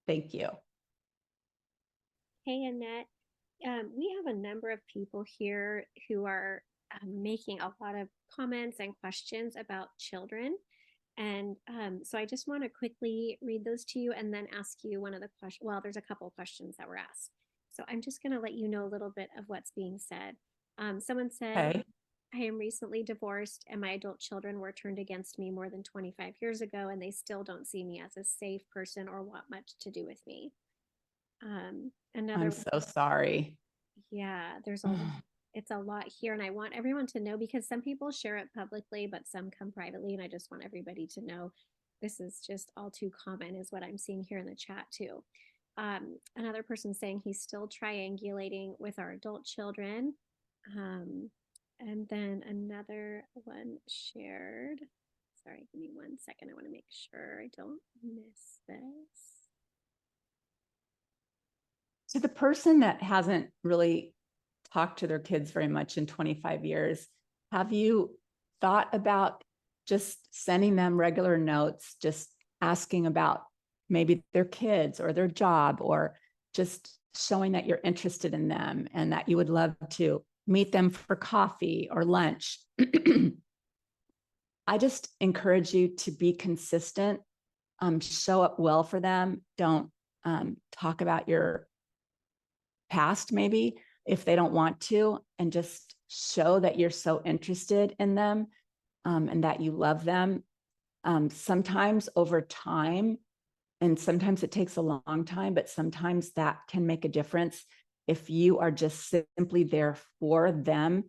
[SPEAKER 1] Thank you.
[SPEAKER 2] Hey, Annette. We have a number of people here who are making a lot of comments and questions about children. And so I just want to quickly read those to you and then ask you one of the questions. Well, there's a couple of questions that were asked. So I'm just going to let you know a little bit of what's being said. Someone said,
[SPEAKER 1] Okay.
[SPEAKER 2] I am recently divorced and my adult children were turned against me more than 25 years ago, and they still don't see me as a safe person or want much to do with me. Another
[SPEAKER 1] I'm so sorry.
[SPEAKER 2] Yeah, it's a lot here, and I want everyone to know because some people share it publicly, but some come privately, and I just want everybody to know this is just all too common, is what I'm seeing here in the chat too. Another person saying he's still triangulating with our adult children. And then another one shared. Sorry, give me 1 second. I want to make sure I don't miss this.
[SPEAKER 1] To the person that hasn't really talked to their kids very much in 25 years, have you thought about just sending them regular notes, just asking about maybe their kids or their job, or just showing that you're interested in them and that you would love to meet them for coffee or lunch? I just encourage you to be consistent, show up well for them. Don't talk about your past, maybe, if they don't want to, and just show that you're so interested in them, and that you love them. Sometimes over time, and sometimes it takes a long time, but sometimes that can make a difference if you are just simply there for them,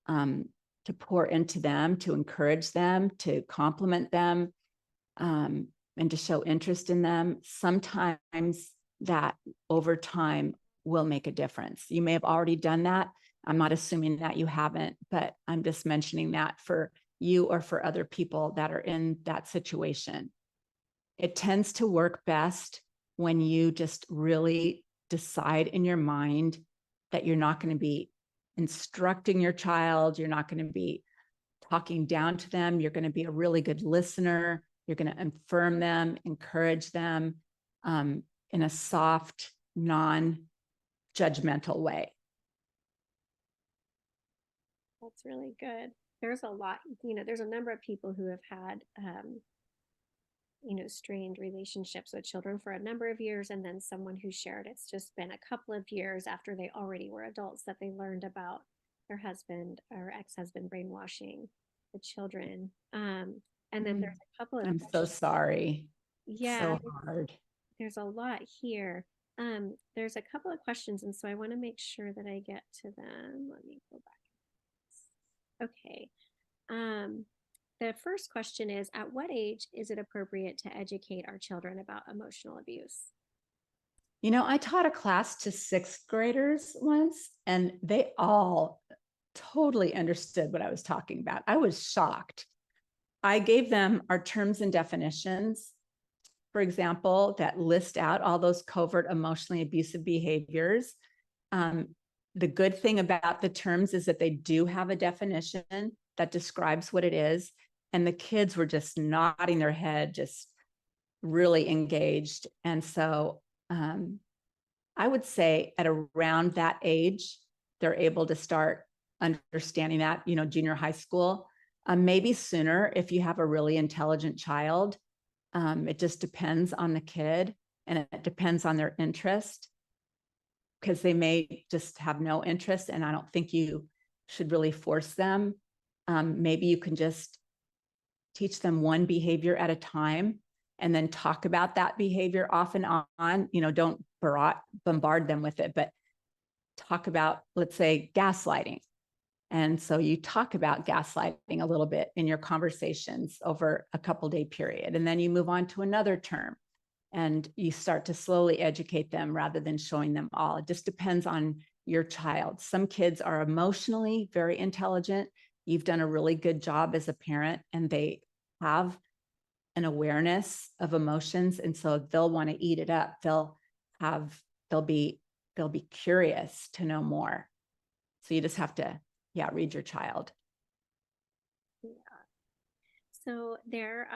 [SPEAKER 1] to pour into them, to encourage them, to compliment them, and to show interest in them. Sometimes that over time will make a difference. You may have already done that. I'm not assuming that you haven't, but I'm just mentioning that for you or for other people that are in that situation. It tends to work best when you just really decide in your mind that you're not going to be instructing your child. You're not going to be talking down to them. You're going to be a really good listener. You're going to affirm them, encourage them, in a soft, non-judgmental way.
[SPEAKER 2] That's really good. There's a lot, there's a number of people who have had, strained relationships with children for a number of years. And then someone who shared it's just been a couple of years after they already were adults that they learned about their husband or ex-husband brainwashing the children. And then there's a couple of
[SPEAKER 1] I'm so sorry.
[SPEAKER 2] Yeah,
[SPEAKER 1] So hard.
[SPEAKER 2] there's a lot here. There's a couple of questions, and so I want to make sure that I get to them. Let me go back. Okay. The first question is, at what age is it appropriate to educate our children about emotional abuse?
[SPEAKER 1] I taught a class to sixth graders once, and they all totally understood what I was talking about. I was shocked. I gave them our terms and definitions, for example, that list out all those covert emotionally abusive behaviors. The good thing about the terms is that they do have a definition that describes what it is. And the kids were just nodding their head, just really engaged. And so I would say at around that age, they're able to start understanding that, junior high school, maybe sooner if you have a really intelligent child. It just depends on the kid, and it depends on their interest, because they may just have no interest, and I don't think you should really force them. Maybe you can just teach them one behavior at a time and then talk about that behavior off and on. Don't bombard them with it, but talk about, let's say, gaslighting. And so you talk about gaslighting a little bit in your conversations over a couple day period. And then you move on to another term and you start to slowly educate them rather than showing them all. It just depends on your child. Some kids are emotionally very intelligent. You've done a really good job as a parent, and they have an awareness of emotions. And so they'll want to eat it up. They'll be curious to know more. So you just have to, read your child.
[SPEAKER 2] Yeah. So there's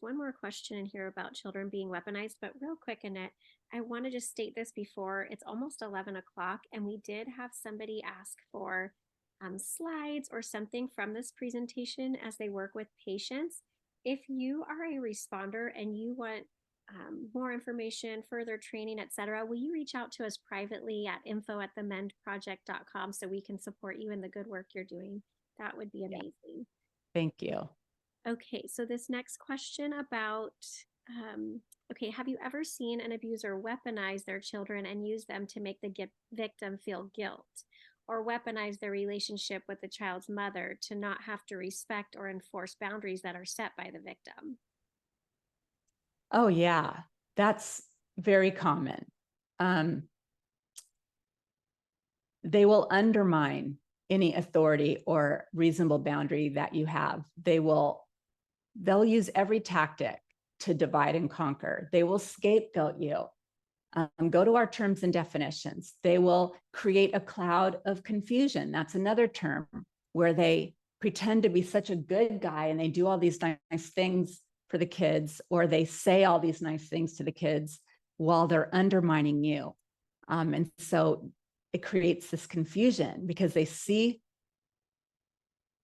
[SPEAKER 2] one more question in here about children being weaponized, but real quick, Annette, I want to just state this before it's almost 11 o'clock, and we did have somebody ask for slides or something from this presentation as they work with patients. If you are a responder and you want more information, further training, etc., will you reach out to us privately at info@themendproject.com so we can support you in the good work you're doing? That would be amazing.
[SPEAKER 1] Thank you.
[SPEAKER 2] Okay, so this next question about, okay, have you ever seen an abuser weaponize their children and use them to make the victim feel guilt, or weaponize their relationship with the child's mother to not have to respect or enforce boundaries that are set by the victim?
[SPEAKER 1] Oh, yeah, that's very common. They will undermine any authority or reasonable boundary that you have. They'll use every tactic to divide and conquer. They will scapegoat you. Go to our terms and definitions. They will create a cloud of confusion. That's another term where they pretend to be such a good guy and they do all these nice things for the kids, or they say all these nice things to the kids while they're undermining you. And so it creates this confusion because they see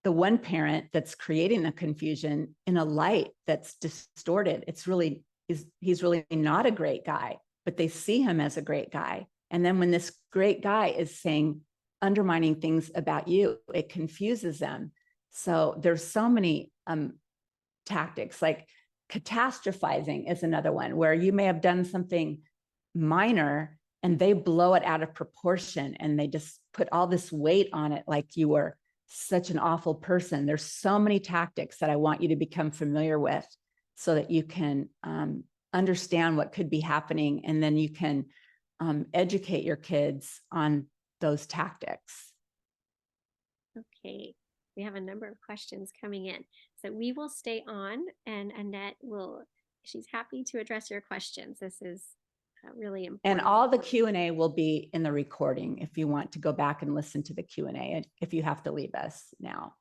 [SPEAKER 1] the one parent that's creating the confusion in a light that's distorted. He's really not a great guy, but they see him as a great guy. And then when this great guy is saying undermining things about you, it confuses them. So there's so many tactics, like catastrophizing is another one, where you may have done something minor and they blow it out of proportion and they just put all this weight on it, like you were such an awful person. There's so many tactics that I want you to become familiar with so that you can understand what could be happening, and then you can educate your kids on those tactics.
[SPEAKER 2] Okay, we have a number of questions coming in. So we will stay on, and Annette she's happy to address your questions. This is really important.
[SPEAKER 1] And all the Q&A will be in the recording if you want to go back and listen to the Q&A, if you have to leave us now.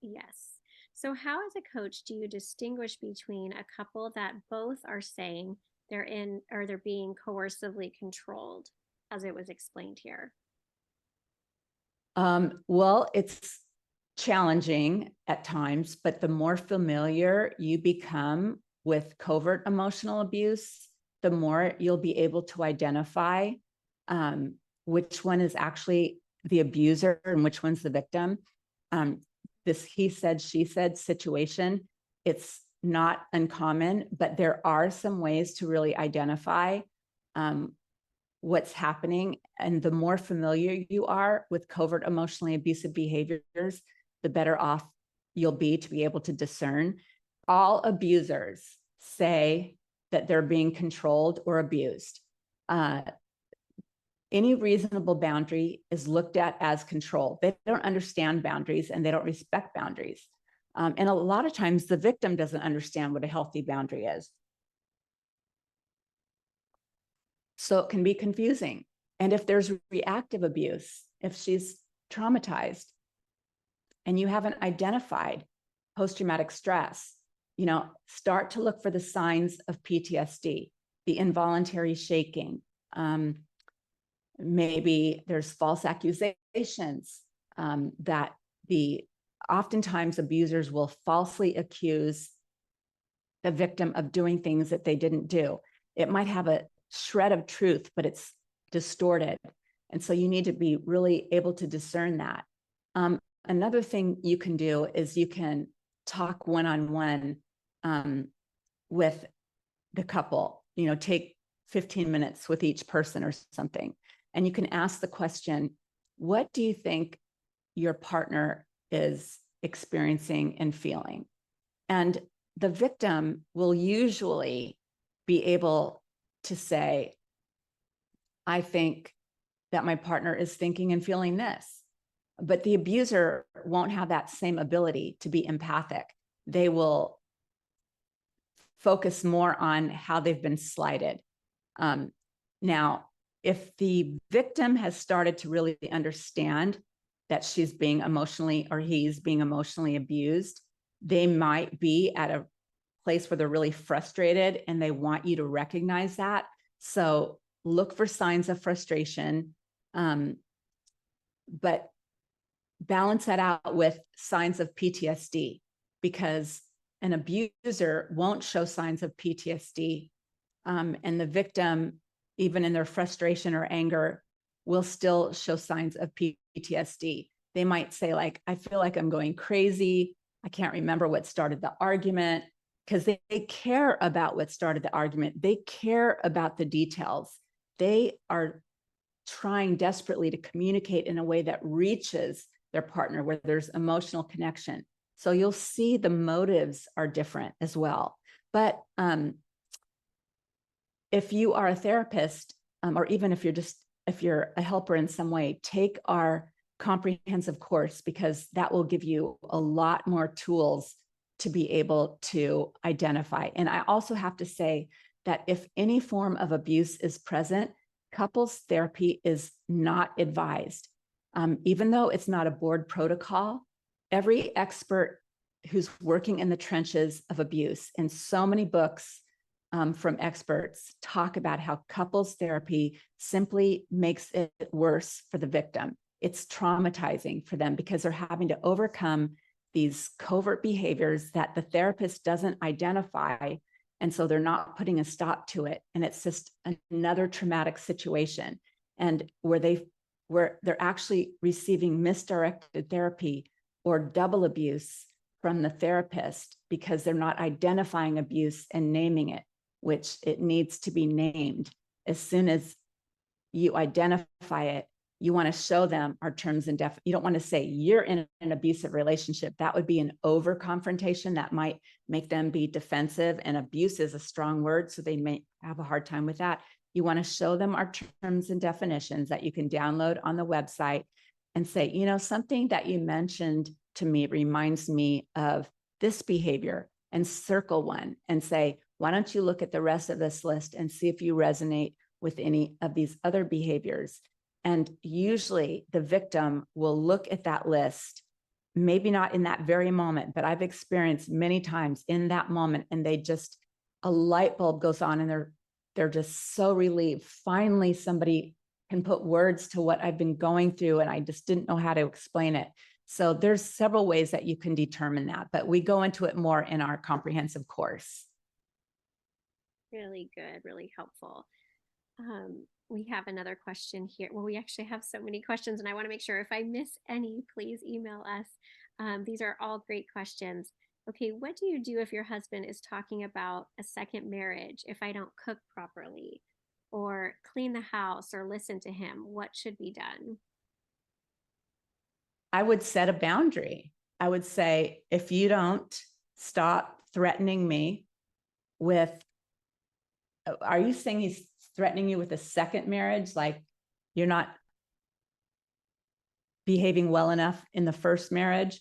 [SPEAKER 2] Yes. So how, as a coach, do you distinguish between a couple that both are saying they're being coercively controlled, as it was explained here?
[SPEAKER 1] Well, it's challenging at times, but the more familiar you become with covert emotional abuse, the more you'll be able to identify which one is actually the abuser and which one's the victim. This he said, she said situation, it's not uncommon, but there are some ways to really identify what's happening. And the more familiar you are with covert emotionally abusive behaviors, the better off you'll be to be able to discern. All abusers say that they're being controlled or abused. Any reasonable boundary is looked at as control. They don't understand boundaries and they don't respect boundaries. And a lot of times the victim doesn't understand what a healthy boundary is. So it can be confusing. And if there's reactive abuse, if she's traumatized and you haven't identified post-traumatic stress, start to look for the signs of PTSD, the involuntary shaking. Maybe there's false accusations that oftentimes abusers will falsely accuse the victim of doing things that they didn't do. It might have a shred of truth, but it's distorted. And so you need to be really able to discern that. Another thing you can do is you can talk one-on-one with the couple, take 15 minutes with each person or something. And you can ask the question, what do you think your partner is experiencing and feeling. And the victim will usually be able to say, I think that my partner is thinking and feeling this. But the abuser won't have that same ability to be empathic. They will focus more on how they've been slighted. Now, if the victim has started to really understand that she's being emotionally or he's being emotionally abused, they might be at a place where they're really frustrated and they want you to recognize that. So look for signs of frustration, but balance that out with signs of PTSD, because an abuser won't show signs of PTSD, and the victim, even in their frustration or anger, will still show signs of PTSD. They might say, like, I feel like I'm going crazy. I can't remember what started the argument, because they care about what started the argument. They care about the details. They are trying desperately to communicate in a way that reaches their partner, where there's emotional connection. So you'll see the motives are different as well. But if you are a therapist, or even if you're a helper in some way, take our comprehensive course, because that will give you a lot more tools to be able to identify. And I also have to say that if any form of abuse is present, couples therapy is not advised. Even though it's not a board protocol, every expert who's working in the trenches of abuse, and so many books from experts talk about how couples therapy simply makes it worse for the victim. It's traumatizing for them because they're having to overcome these covert behaviors that the therapist doesn't identify. And so they're not putting a stop to it. And it's just another traumatic situation. And where they're actually receiving misdirected therapy or double abuse from the therapist, because they're not identifying abuse and naming it, which it needs to be named. As soon as you identify it, you want to show them our terms and you don't want to say you're in an abusive relationship. That would be an over confrontation that might make them be defensive, and abuse is a strong word, so they may have a hard time with that. You want to show them our terms and definitions that you can download on the website and say, you know, something that you mentioned to me reminds me of this behavior, and circle one and say, why don't you look at the rest of this list and see if you resonate with any of these other behaviors? And usually the victim will look at that list, maybe not in that very moment, but I've experienced many times in that moment, and a light bulb goes on, and they're just so relieved. Finally, somebody can put words to what I've been going through, and I just didn't know how to explain it. So there's several ways that you can determine that, but we go into it more in our comprehensive course.
[SPEAKER 2] Really good, really helpful. We have another question here. Well, we actually have so many questions, and I want to make sure if I miss any, please email us. These are all great questions. Okay, what do you do if your husband is talking about a second marriage if I don't cook properly or clean the house or listen to him? What should be done?
[SPEAKER 1] I would set a boundary. I would say, if you don't stop threatening me with, are you saying he's threatening you with a second marriage? Like you're not behaving well enough in the first marriage?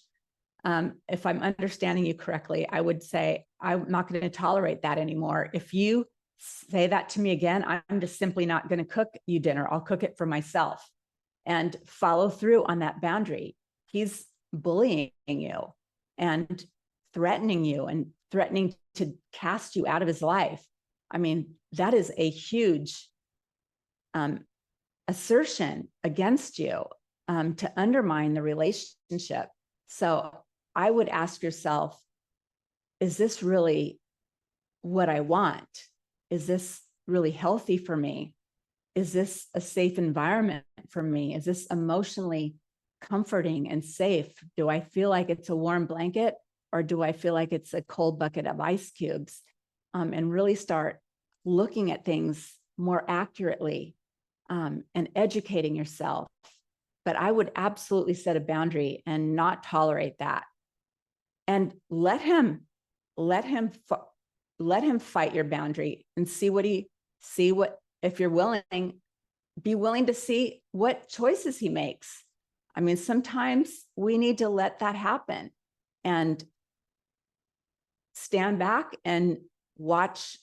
[SPEAKER 1] If I'm understanding you correctly, I would say, I'm not going to tolerate that anymore. If you say that to me again, I'm just simply not going to cook you dinner. I'll cook it for myself, and follow through on that boundary. He's bullying you and threatening you and threatening to cast you out of his life. I mean, that is a huge assertion against you, to undermine the relationship. So I would ask yourself, is this really what I want? Is this really healthy for me? Is this a safe environment for me? Is this emotionally comforting and safe? Do I feel like it's a warm blanket, or do I feel like it's a cold bucket of ice cubes? And really start looking at things more accurately, and educating yourself. but I would absolutely set a boundary and not tolerate that. And let him fight your boundary and see what if you're willing, be willing to see what choices he makes. I mean, sometimes we need to let that happen and stand back and watch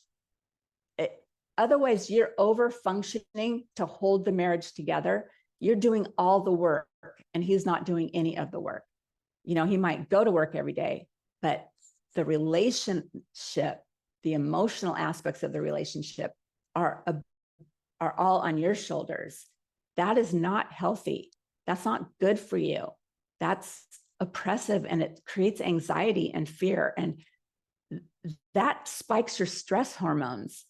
[SPEAKER 1] it. Otherwise, you're over functioning to hold the marriage together. You're doing all the work and he's not doing any of the work. You know, he might go to work every day, but the relationship, the emotional aspects of the relationship are all on your shoulders. That is not healthy. That's not good for you. That's oppressive and it creates anxiety and fear. And that spikes your stress hormones.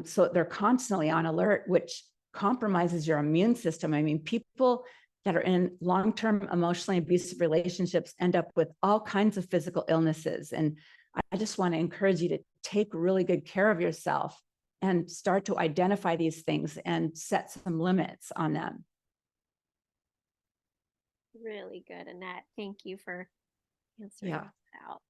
[SPEAKER 1] So they're constantly on alert, which compromises your immune system. I mean, people that are in long-term emotionally abusive relationships end up with all kinds of physical illnesses. And I just want to encourage you to take really good care of yourself and start to identify these things and set some limits on them.
[SPEAKER 2] Really good, Annette. Thank you for answering
[SPEAKER 1] Yeah.
[SPEAKER 2] that out.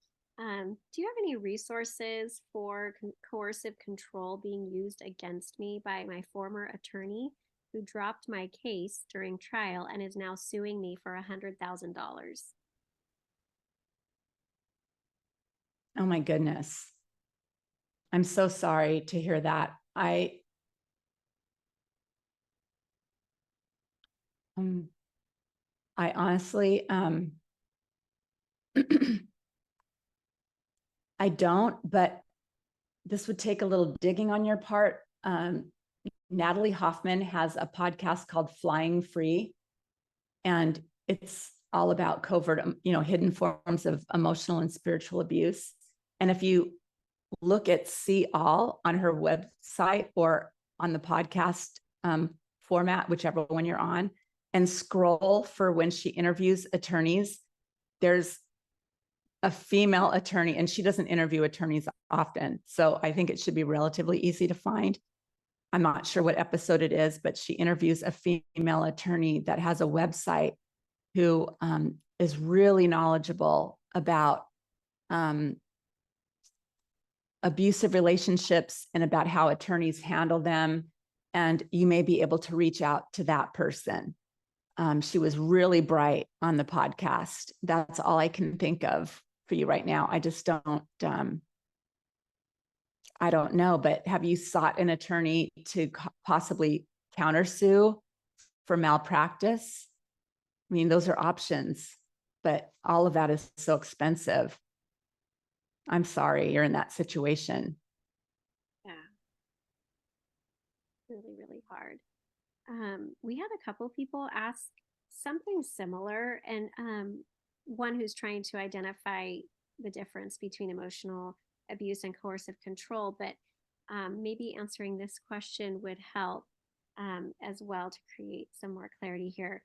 [SPEAKER 2] Do you have any resources for coercive control being used against me by my former attorney who dropped my case during trial and is now suing me for $100,000?
[SPEAKER 1] Oh my goodness. I'm so sorry to hear that. I honestly, I don't, but this would take a little digging on your part. Natalie Hoffman has a podcast called Flying Free, and it's all about covert, hidden forms of emotional and spiritual abuse. And if you look at See All on her website or on the podcast format, whichever one you're on, and scroll for when she interviews attorneys, there's a female attorney, and she doesn't interview attorneys often. So I think it should be relatively easy to find. I'm not sure what episode it is, but she interviews a female attorney that has a website who is really knowledgeable about abusive relationships and about how attorneys handle them. And you may be able to reach out to that person. She was really bright on the podcast. That's all I can think of for you right now. I just don't, I don't know, but have you sought an attorney to possibly countersue for malpractice? I mean, those are options, but all of that is so expensive. I'm sorry you're in that situation.
[SPEAKER 2] Yeah. Really, really hard. We had a couple people ask something similar, and one who's trying to identify the difference between emotional abuse and coercive control, but maybe answering this question would help as well to create some more clarity here.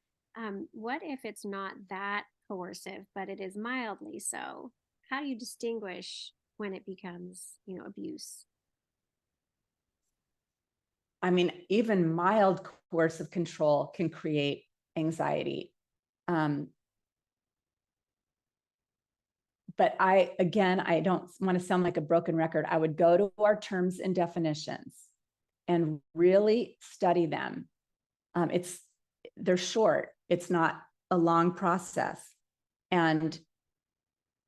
[SPEAKER 2] What if it's not that coercive, but it is mildly so? How do you distinguish when it becomes, abuse?
[SPEAKER 1] I mean, even mild coercive control can create anxiety. But I don't want to sound like a broken record. I would go to our terms and definitions and really study them. They're short. It's not a long process. And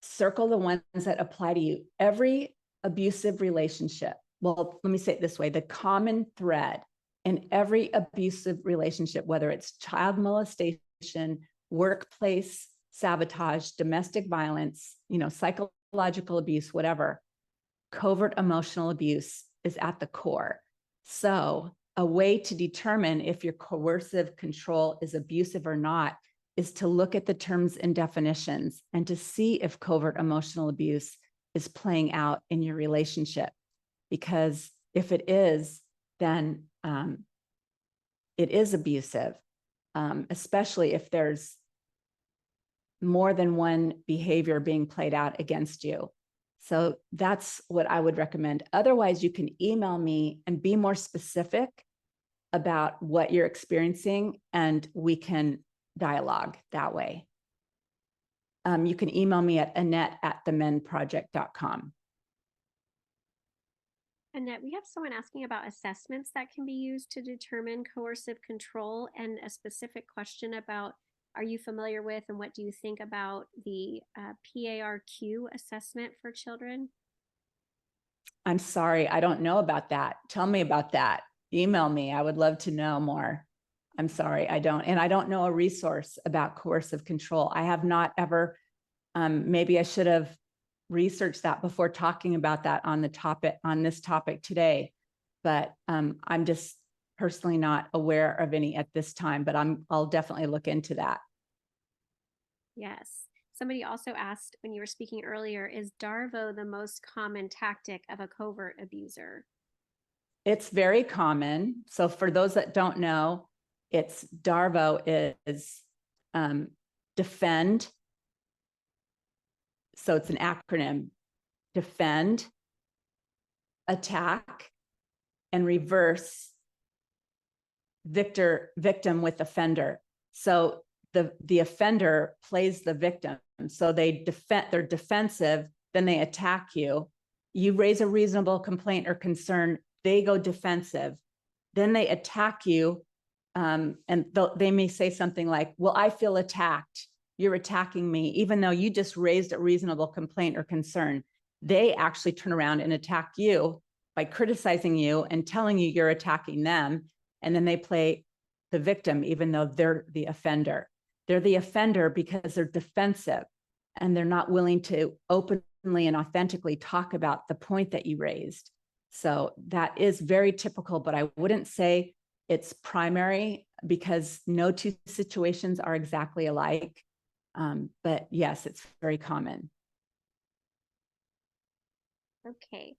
[SPEAKER 1] circle the ones that apply to you. Every abusive relationship, well, let me say it this way, the common thread in every abusive relationship, whether it's child molestation, workplace sabotage, domestic violence, psychological abuse, whatever, covert emotional abuse is at the core. So a way to determine if your coercive control is abusive or not is to look at the terms and definitions and to see if covert emotional abuse is playing out in your relationship. Because if it is, then it is abusive, especially if there's more than one behavior being played out against you. So that's what I would recommend. Otherwise, you can email me and be more specific about what you're experiencing, and we can dialogue that way. You can email me at annette@themenproject.com.
[SPEAKER 2] Annette, we have someone asking about assessments that can be used to determine coercive control, and a specific question about, are you familiar with and what do you think about the PARQ assessment for children?
[SPEAKER 1] I'm sorry, I don't know about that. Tell me about that. Email me. I would love to know more. I'm sorry, I don't. And I don't know a resource about coercive control. I have not ever, maybe I should have researched that before talking about that on this topic today. But I'm just personally not aware of any at this time, but I'll definitely look into that.
[SPEAKER 2] Yes. Somebody also asked, when you were speaking earlier, is DARVO the most common tactic of a covert abuser?
[SPEAKER 1] It's very common. So for those that don't know, it's DARVO is defend. So it's an acronym: defend, attack, and reverse victim with offender. So the offender plays the victim. So they're defensive, then they attack you. You raise a reasonable complaint or concern, they go defensive, then they attack you. And they may say something like, well, I feel attacked. You're attacking me, even though you just raised a reasonable complaint or concern. They actually turn around and attack you by criticizing you and telling you you're attacking them. And then they play the victim, even though they're the offender. They're the offender because they're defensive and they're not willing to openly and authentically talk about the point that you raised. So that is very typical, but I wouldn't say it's primary because no two situations are exactly alike. But yes, it's very common.
[SPEAKER 2] Okay.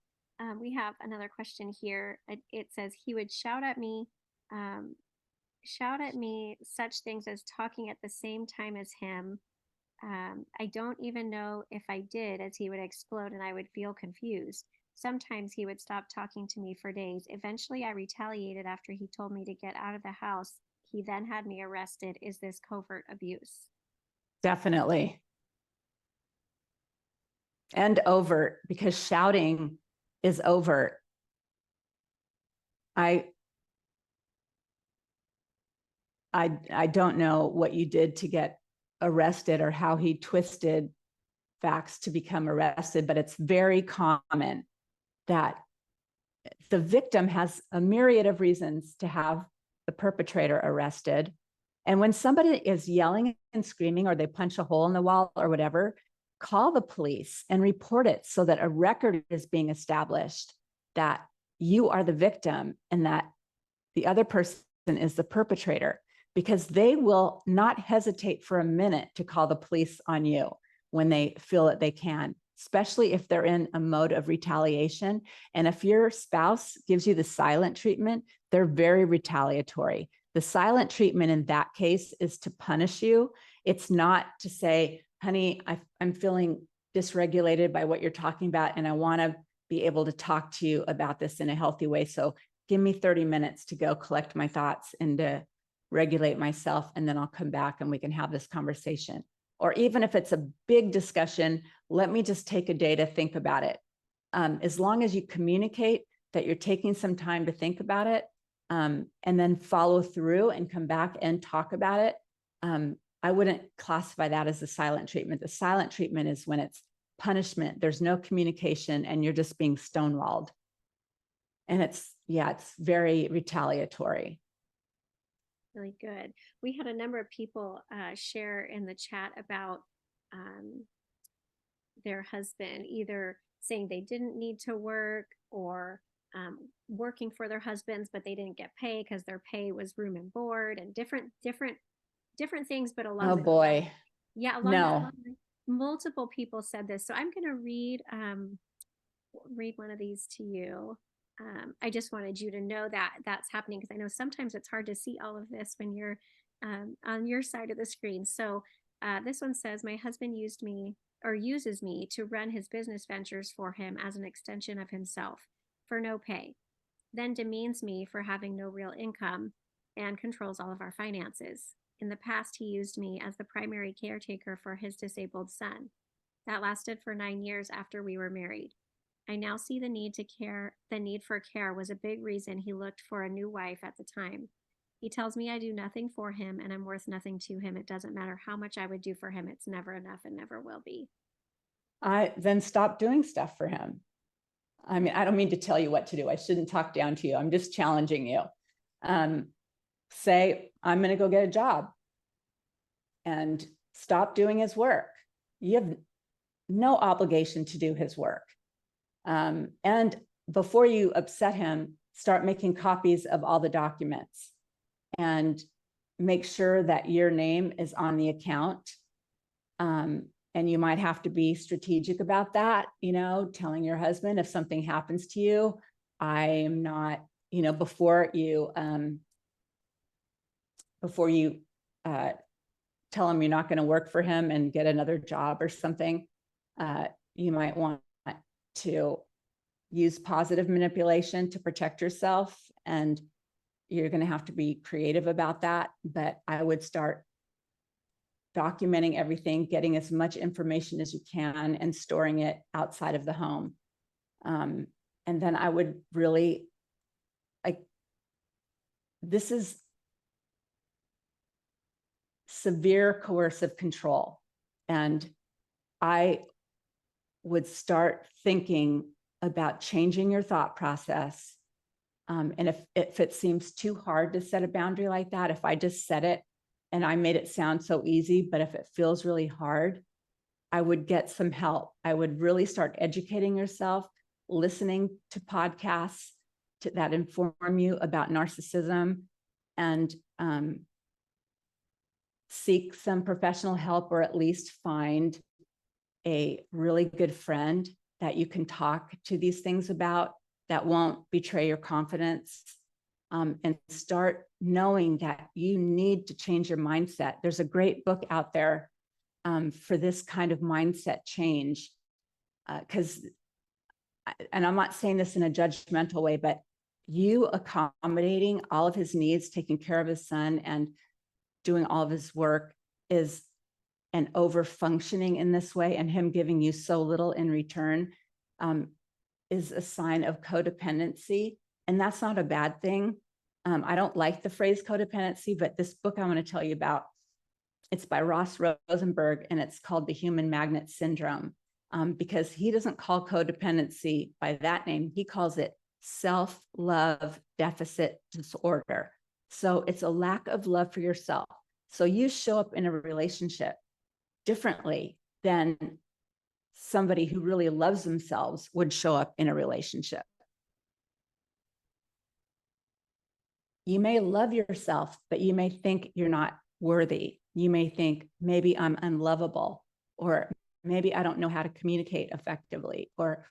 [SPEAKER 2] We have another question here. It says, he would shout at me such things as talking at the same time as him. I don't even know if I did, as he would explode and I would feel confused. Sometimes he would stop talking to me for days. Eventually, I retaliated after he told me to get out of the house. He then had me arrested. Is this covert abuse?
[SPEAKER 1] Definitely. And overt, because shouting is overt. I don't know what you did to get arrested or how he twisted facts to become arrested, but it's very common that the victim has a myriad of reasons to have the perpetrator arrested. And when somebody is yelling and screaming, or they punch a hole in the wall or whatever, call the police and report it so that a record is being established that you are the victim and that the other person is the perpetrator, because they will not hesitate for a minute to call the police on you when they feel that they can, especially if they're in a mode of retaliation. And if your spouse gives you the silent treatment, they're very retaliatory. The silent treatment in that case is to punish you. It's not to say, honey, I'm feeling dysregulated by what you're talking about, and I want to be able to talk to you about this in a healthy way. So give me 30 minutes to go collect my thoughts and to regulate myself, and then I'll come back and we can have this conversation. Or even if it's a big discussion, let me just take a day to think about it. As long as you communicate that you're taking some time to think about it, and then follow through and come back and talk about it, I wouldn't classify that as the silent treatment. The silent treatment is when it's punishment, there's no communication, and you're just being stonewalled. And it's very retaliatory.
[SPEAKER 2] Really good. We had a number of people share in the chat about their husband either saying they didn't need to work, or working for their husbands, but they didn't get pay because their pay was room and board, and different things, but along
[SPEAKER 1] Oh boy.
[SPEAKER 2] yeah,
[SPEAKER 1] No.
[SPEAKER 2] multiple people said this. So I'm going to read one of these to you. I just wanted you to know that that's happening, because I know sometimes it's hard to see all of this when you're on your side of the screen. So this one says, my husband uses me to run his business ventures for him as an extension of himself for no pay, then demeans me for having no real income and controls all of our finances. In the past, he used me as the primary caretaker for his disabled son. That lasted for 9 years after we were married. I now see the need for care was a big reason he looked for a new wife at the time. He tells me I do nothing for him and I'm worth nothing to him. It doesn't matter how much I would do for him. It's never enough and never will be.
[SPEAKER 1] I then stop doing stuff for him. I mean, I don't mean to tell you what to do. I shouldn't talk down to you. I'm just challenging you. Say, I'm going to go get a job and stop doing his work. You have no obligation to do his work. And before you upset him, start making copies of all the documents and make sure that your name is on the account. And you might have to be strategic about that, telling your husband if something happens to you, I am not, before you tell him you're not going to work for him and get another job or something, you might want to use positive manipulation to protect yourself. And you're going to have to be creative about that. But I would start documenting everything, getting as much information as you can and storing it outside of the home. And then I would really, this is severe coercive control. And I would start thinking about changing your thought process. And if it seems too hard to set a boundary like that, if I just said it and I made it sound so easy, but if it feels really hard, I would get some help. I would really start educating yourself, listening to podcasts that inform you about narcissism, and seek some professional help, or at least find a really good friend that you can talk to these things about that won't betray your confidence, and start knowing that you need to change your mindset. There's a great book out there for this kind of mindset change, because, and I'm not saying this in a judgmental way, but you accommodating all of his needs, taking care of his son and doing all of his work is an over functioning in this way, and him giving you so little in return is a sign of codependency. And that's not a bad thing. I don't like the phrase codependency, but this book I want to tell you about, it's by Ross Rosenberg, and it's called The Human Magnet Syndrome, because he doesn't call codependency by that name. He calls it self-love deficit disorder. So it's a lack of love for yourself. So you show up in a relationship differently than somebody who really loves themselves would show up in a relationship. You may love yourself, but you may think you're not worthy. You may think, maybe I'm unlovable, or maybe I don't know how to communicate effectively, or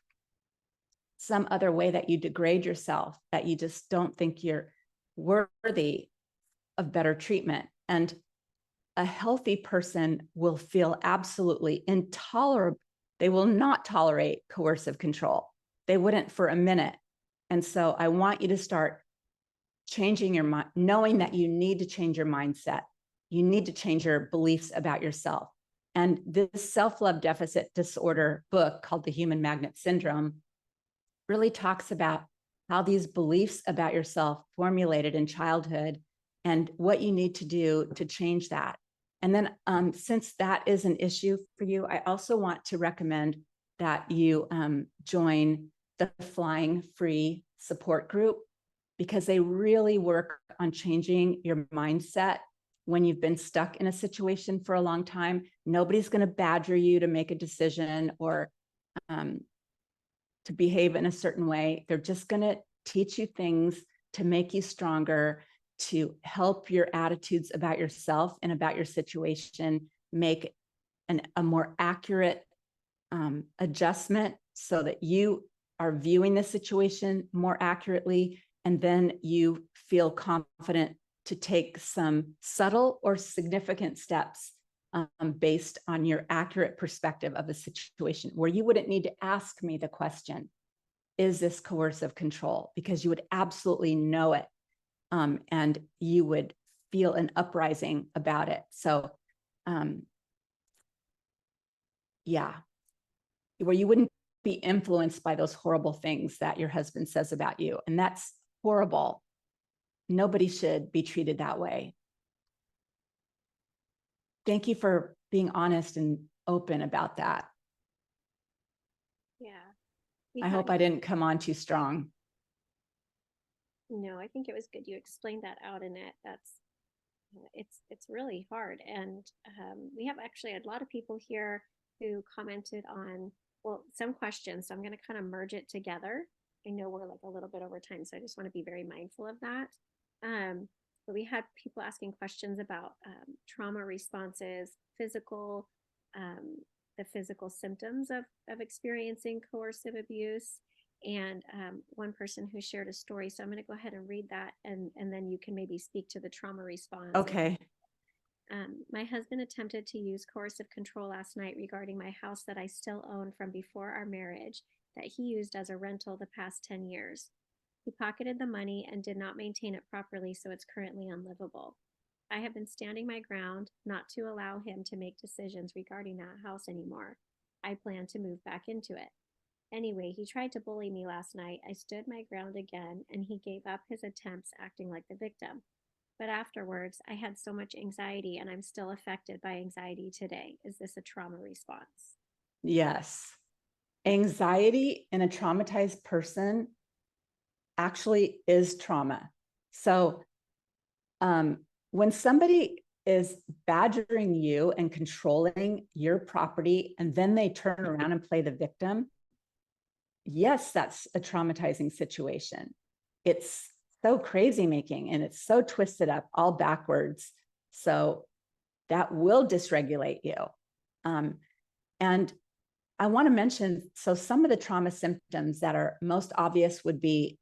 [SPEAKER 1] some other way that you degrade yourself, that you just don't think you're worthy of better treatment. And a healthy person will feel absolutely intolerable. They will not tolerate coercive control. They wouldn't for a minute. And so I want you to start changing your mind, knowing that you need to change your mindset. You need to change your beliefs about yourself. And this self-love deficit disorder book called The Human Magnet Syndrome really talks about how these beliefs about yourself formulated in childhood and what you need to do to change that. And then since that is an issue for you, I also want to recommend that you join the Flying Free support group, because they really work on changing your mindset when you've been stuck in a situation for a long time. Nobody's going to badger you to make a decision or to behave in a certain way. They're just going to teach you things to make you stronger, to help your attitudes about yourself and about your situation make a more accurate adjustment, so that you are viewing the situation more accurately, and then you feel confident to take some subtle or significant steps based on your accurate perspective of the situation, where you wouldn't need to ask me the question, is this coercive control? Because you would absolutely know it. And you would feel an uprising about it. So, yeah, where you wouldn't be influenced by those horrible things that your husband says about you. And that's horrible. Nobody should be treated that way. Thank you for being honest and open about that.
[SPEAKER 2] Yeah.
[SPEAKER 1] I hope I didn't come on too strong.
[SPEAKER 2] No, I think it was good. You explained that out, Annette. That's it's really hard, and we have actually a lot of people here who commented on some questions. So I'm going to kind of merge it together. I know we're like a little bit over time, so I just want to be very mindful of that. But we had people asking questions about trauma responses, the physical symptoms of experiencing coercive abuse, and one person who shared a story. So I'm going to go ahead and read that, and then you can maybe speak to the trauma response.
[SPEAKER 1] Okay.
[SPEAKER 2] My husband attempted to use coercive control last night regarding my house that I still own from before our marriage that he used as a rental the past 10 years. He pocketed the money and did not maintain it properly, so it's currently unlivable. I have been standing my ground not to allow him to make decisions regarding that house anymore. I plan to move back into it. Anyway, he tried to bully me last night. I stood my ground again, and he gave up his attempts, acting like the victim. But afterwards, I had so much anxiety, and I'm still affected by anxiety today. Is this a trauma response?
[SPEAKER 1] Yes. Anxiety in a traumatized person actually is trauma. So when somebody is badgering you and controlling your property, and then they turn around and play the victim, yes, that's a traumatizing situation. It's so crazy making, and it's so twisted up all backwards. So that will dysregulate you. And I want to mention, so some of the trauma symptoms that are most obvious would be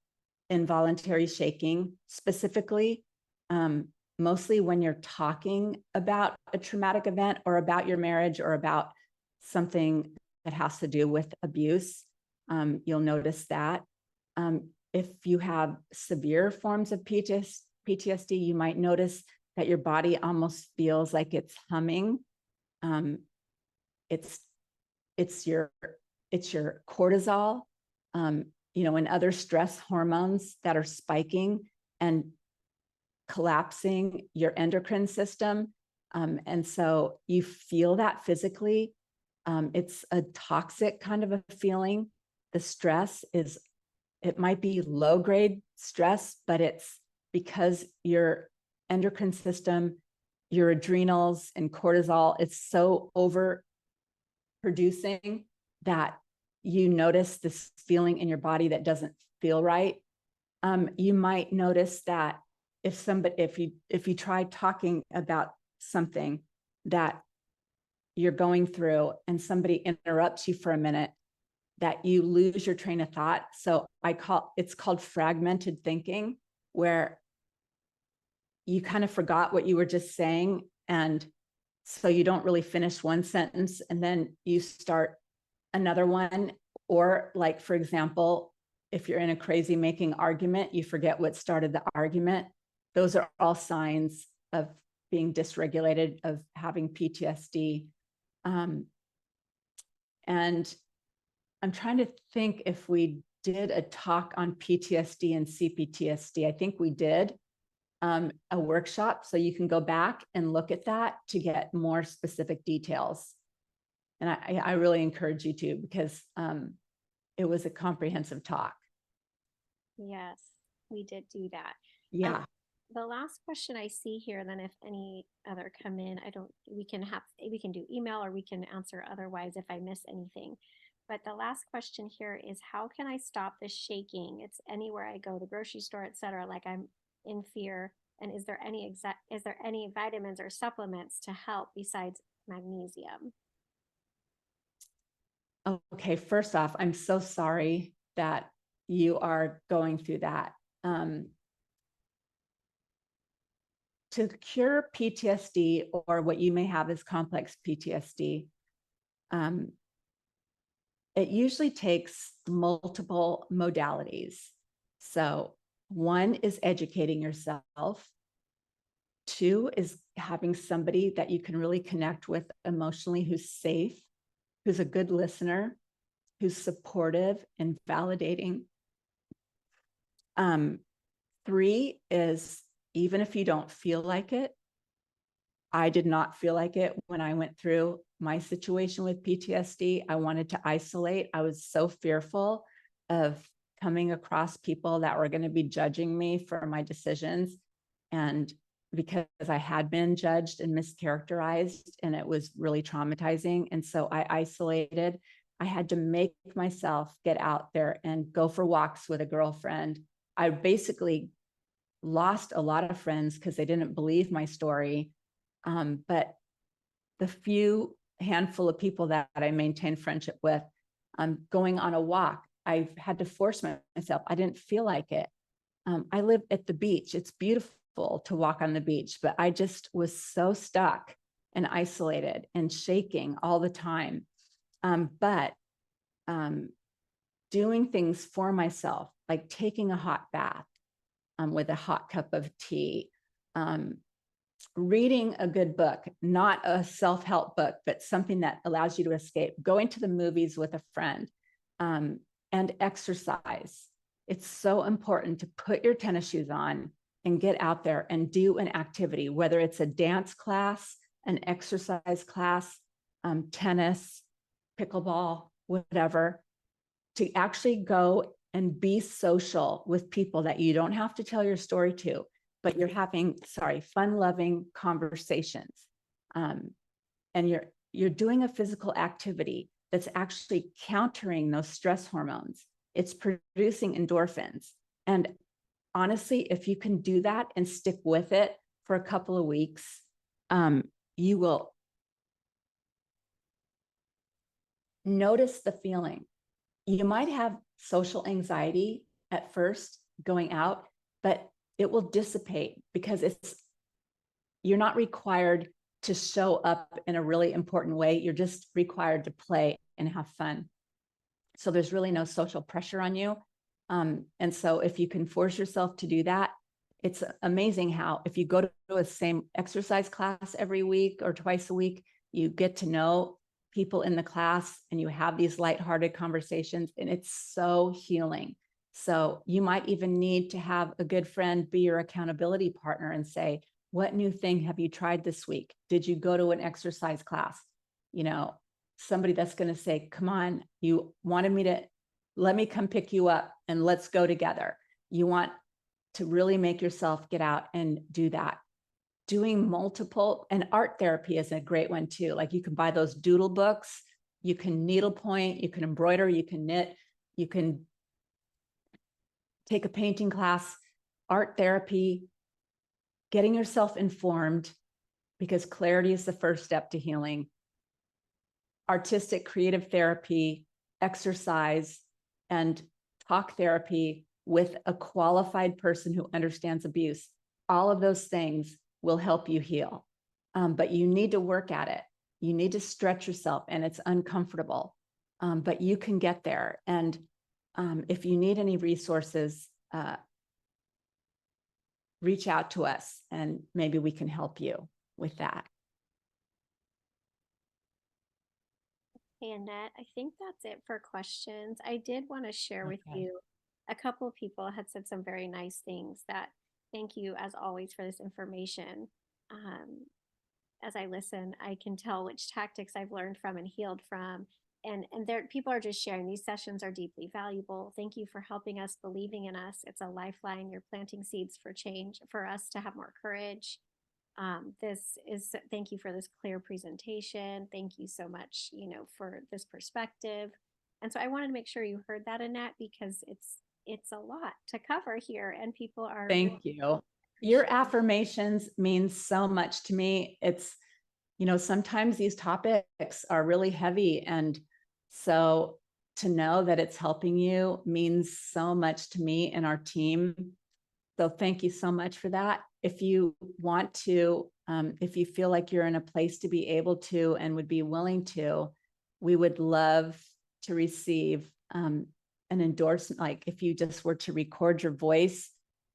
[SPEAKER 1] involuntary shaking, specifically, mostly when you're talking about a traumatic event or about your marriage or about something that has to do with abuse. You'll notice that. If you have severe forms of PTSD, you might notice that your body almost feels like it's humming. It's your cortisol, and other stress hormones that are spiking and collapsing your endocrine system. And so you feel that physically. It's a toxic kind of a feeling. The stress it might be low grade stress, but it's because your endocrine system, your adrenals and cortisol, it's so over producing that you notice this feeling in your body that doesn't feel right. You might notice that if you try talking about something that you're going through and somebody interrupts you for a minute, that you lose your train of thought. So it's called fragmented thinking, where you kind of forgot what you were just saying. And so you don't really finish one sentence and then you start another one. Or like, for example, if you're in a crazy making argument, you forget what started the argument. Those are all signs of being dysregulated, of having PTSD. And I'm trying to think if we did a talk on PTSD and CPTSD. I think we did a workshop, so you can go back and look at that to get more specific details. And I really encourage you to, because it was a comprehensive talk.
[SPEAKER 2] Yes, we did do that.
[SPEAKER 1] Yeah.
[SPEAKER 2] The last question I see here, and then if any other come in, we can do email or we can answer otherwise if I miss anything. But the last question here is, how can I stop the shaking? It's anywhere I go, the grocery store, etc. Like I'm in fear. And is there any vitamins or supplements to help besides magnesium?
[SPEAKER 1] Okay, first off, I'm so sorry that you are going through that. To cure PTSD, or what you may have as complex PTSD, it usually takes multiple modalities. So one is educating yourself. 2 is having somebody that you can really connect with emotionally, who's safe, who's a good listener, who's supportive and validating. 3 is, even if you don't feel like it, I did not feel like it when I went through my situation with PTSD. I wanted to isolate. I was so fearful of coming across people that were going to be judging me for my decisions. And because I had been judged and mischaracterized, and it was really traumatizing. And so I isolated. I had to make myself get out there and go for walks with a girlfriend. I basically lost a lot of friends because they didn't believe my story. But the few handful of people that I maintained friendship with, going on a walk, I've had to force myself. I didn't feel like it. I live at the beach. It's beautiful to walk on the beach, but I just was so stuck and isolated and shaking all the time. But doing things for myself, like taking a hot bath with a hot cup of tea, reading a good book, not a self-help book, but something that allows you to escape, going to the movies with a friend, and exercise. It's so important to put your tennis shoes on and get out there and do an activity, whether it's a dance class, an exercise class, tennis, pickleball, whatever, to actually go and be social with people that you don't have to tell your story to, but you're having, fun-loving conversations. And you're doing a physical activity that's actually countering those stress hormones. It's producing endorphins. And honestly, if you can do that and stick with it for a couple of weeks, you will notice the feeling. You might have social anxiety at first going out, but it will dissipate because you're not required to show up in a really important way. You're just required to play and have fun. So there's really no social pressure on you. And so if you can force yourself to do that, it's amazing how if you go to a same exercise class every week or twice a week, you get to know people in the class and you have these lighthearted conversations, and it's so healing. So you might even need to have a good friend be your accountability partner and say, what new thing have you tried this week? Did you go to an exercise class? You know, somebody that's going to say, come on, you wanted me to, let me come pick you up and let's go together. You want to really make yourself get out and do that. Doing multiple, and art therapy is a great one too. Like you can buy those doodle books, you can needlepoint, you can embroider, you can knit, you can take a painting class. Art therapy, getting yourself informed, because clarity is the first step to healing. Artistic creative therapy, exercise, and talk therapy with a qualified person who understands abuse. All of those things will help you heal. But you need to work at it. You need to stretch yourself, and it's uncomfortable, but you can get there. And if you need any resources, reach out to us and maybe we can help you with that.
[SPEAKER 2] Hey, Annette, I think that's it for questions. I did want to share with
[SPEAKER 1] Okay.
[SPEAKER 2] you, a couple of people had said some very nice things that thank you as always for this information. As I listen, I can tell which tactics I've learned from and healed from. And there people are just sharing these sessions are deeply valuable. Thank you for helping us, believing in us. It's a lifeline. You're planting seeds for change, for us to have more courage. This is thank you for this clear presentation. Thank you so much, for this perspective. And so I wanted to make sure you heard that, Annette, because it's a lot to cover here, and people are really
[SPEAKER 1] Thank you. Your
[SPEAKER 2] appreciating.
[SPEAKER 1] affirmations mean so much to me. It's, sometimes these topics are really heavy. And so to know that it's helping you means so much to me and our team. So thank you so much for that. If you want to, if you feel like you're in a place to be able to and would be willing to, we would love to receive an endorsement. Like if you just were to record your voice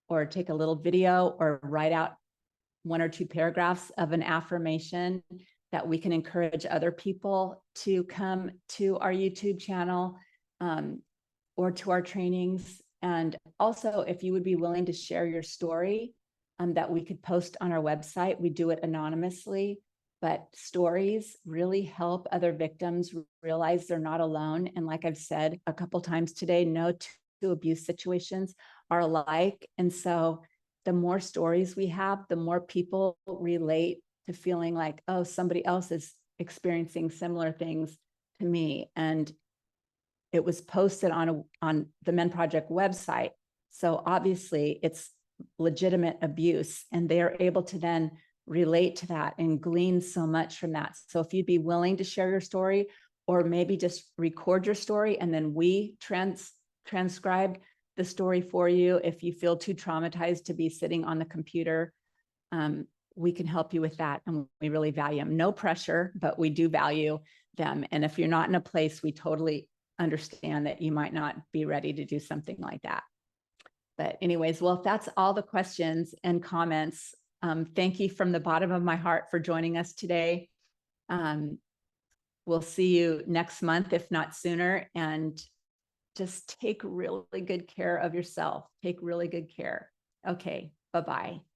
[SPEAKER 1] or take a little video or write out 1 or 2 paragraphs of an affirmation that we can encourage other people to come to our YouTube channel or to our trainings. And also, if you would be willing to share your story that we could post on our website, we do it anonymously, but stories really help other victims realize they're not alone. And like I've said a couple times today, no two abuse situations are alike. And so the more stories we have, the more people relate to feeling like, oh, somebody else is experiencing similar things to me. And it was posted on the Men Project website. So obviously it's legitimate abuse, and they are able to then relate to that and glean so much from that. So if you'd be willing to share your story, or maybe just record your story and then we transcribe the story for you, if you feel too traumatized to be sitting on the computer, we can help you with that. And we really value them. No pressure, but we do value them. And if you're not in a place, we totally understand that you might not be ready to do something like that. But anyways, well, if that's all the questions and comments, thank you from the bottom of my heart for joining us today. We'll see you next month, if not sooner, and just take really good care of yourself. Take really good care. Okay, bye-bye.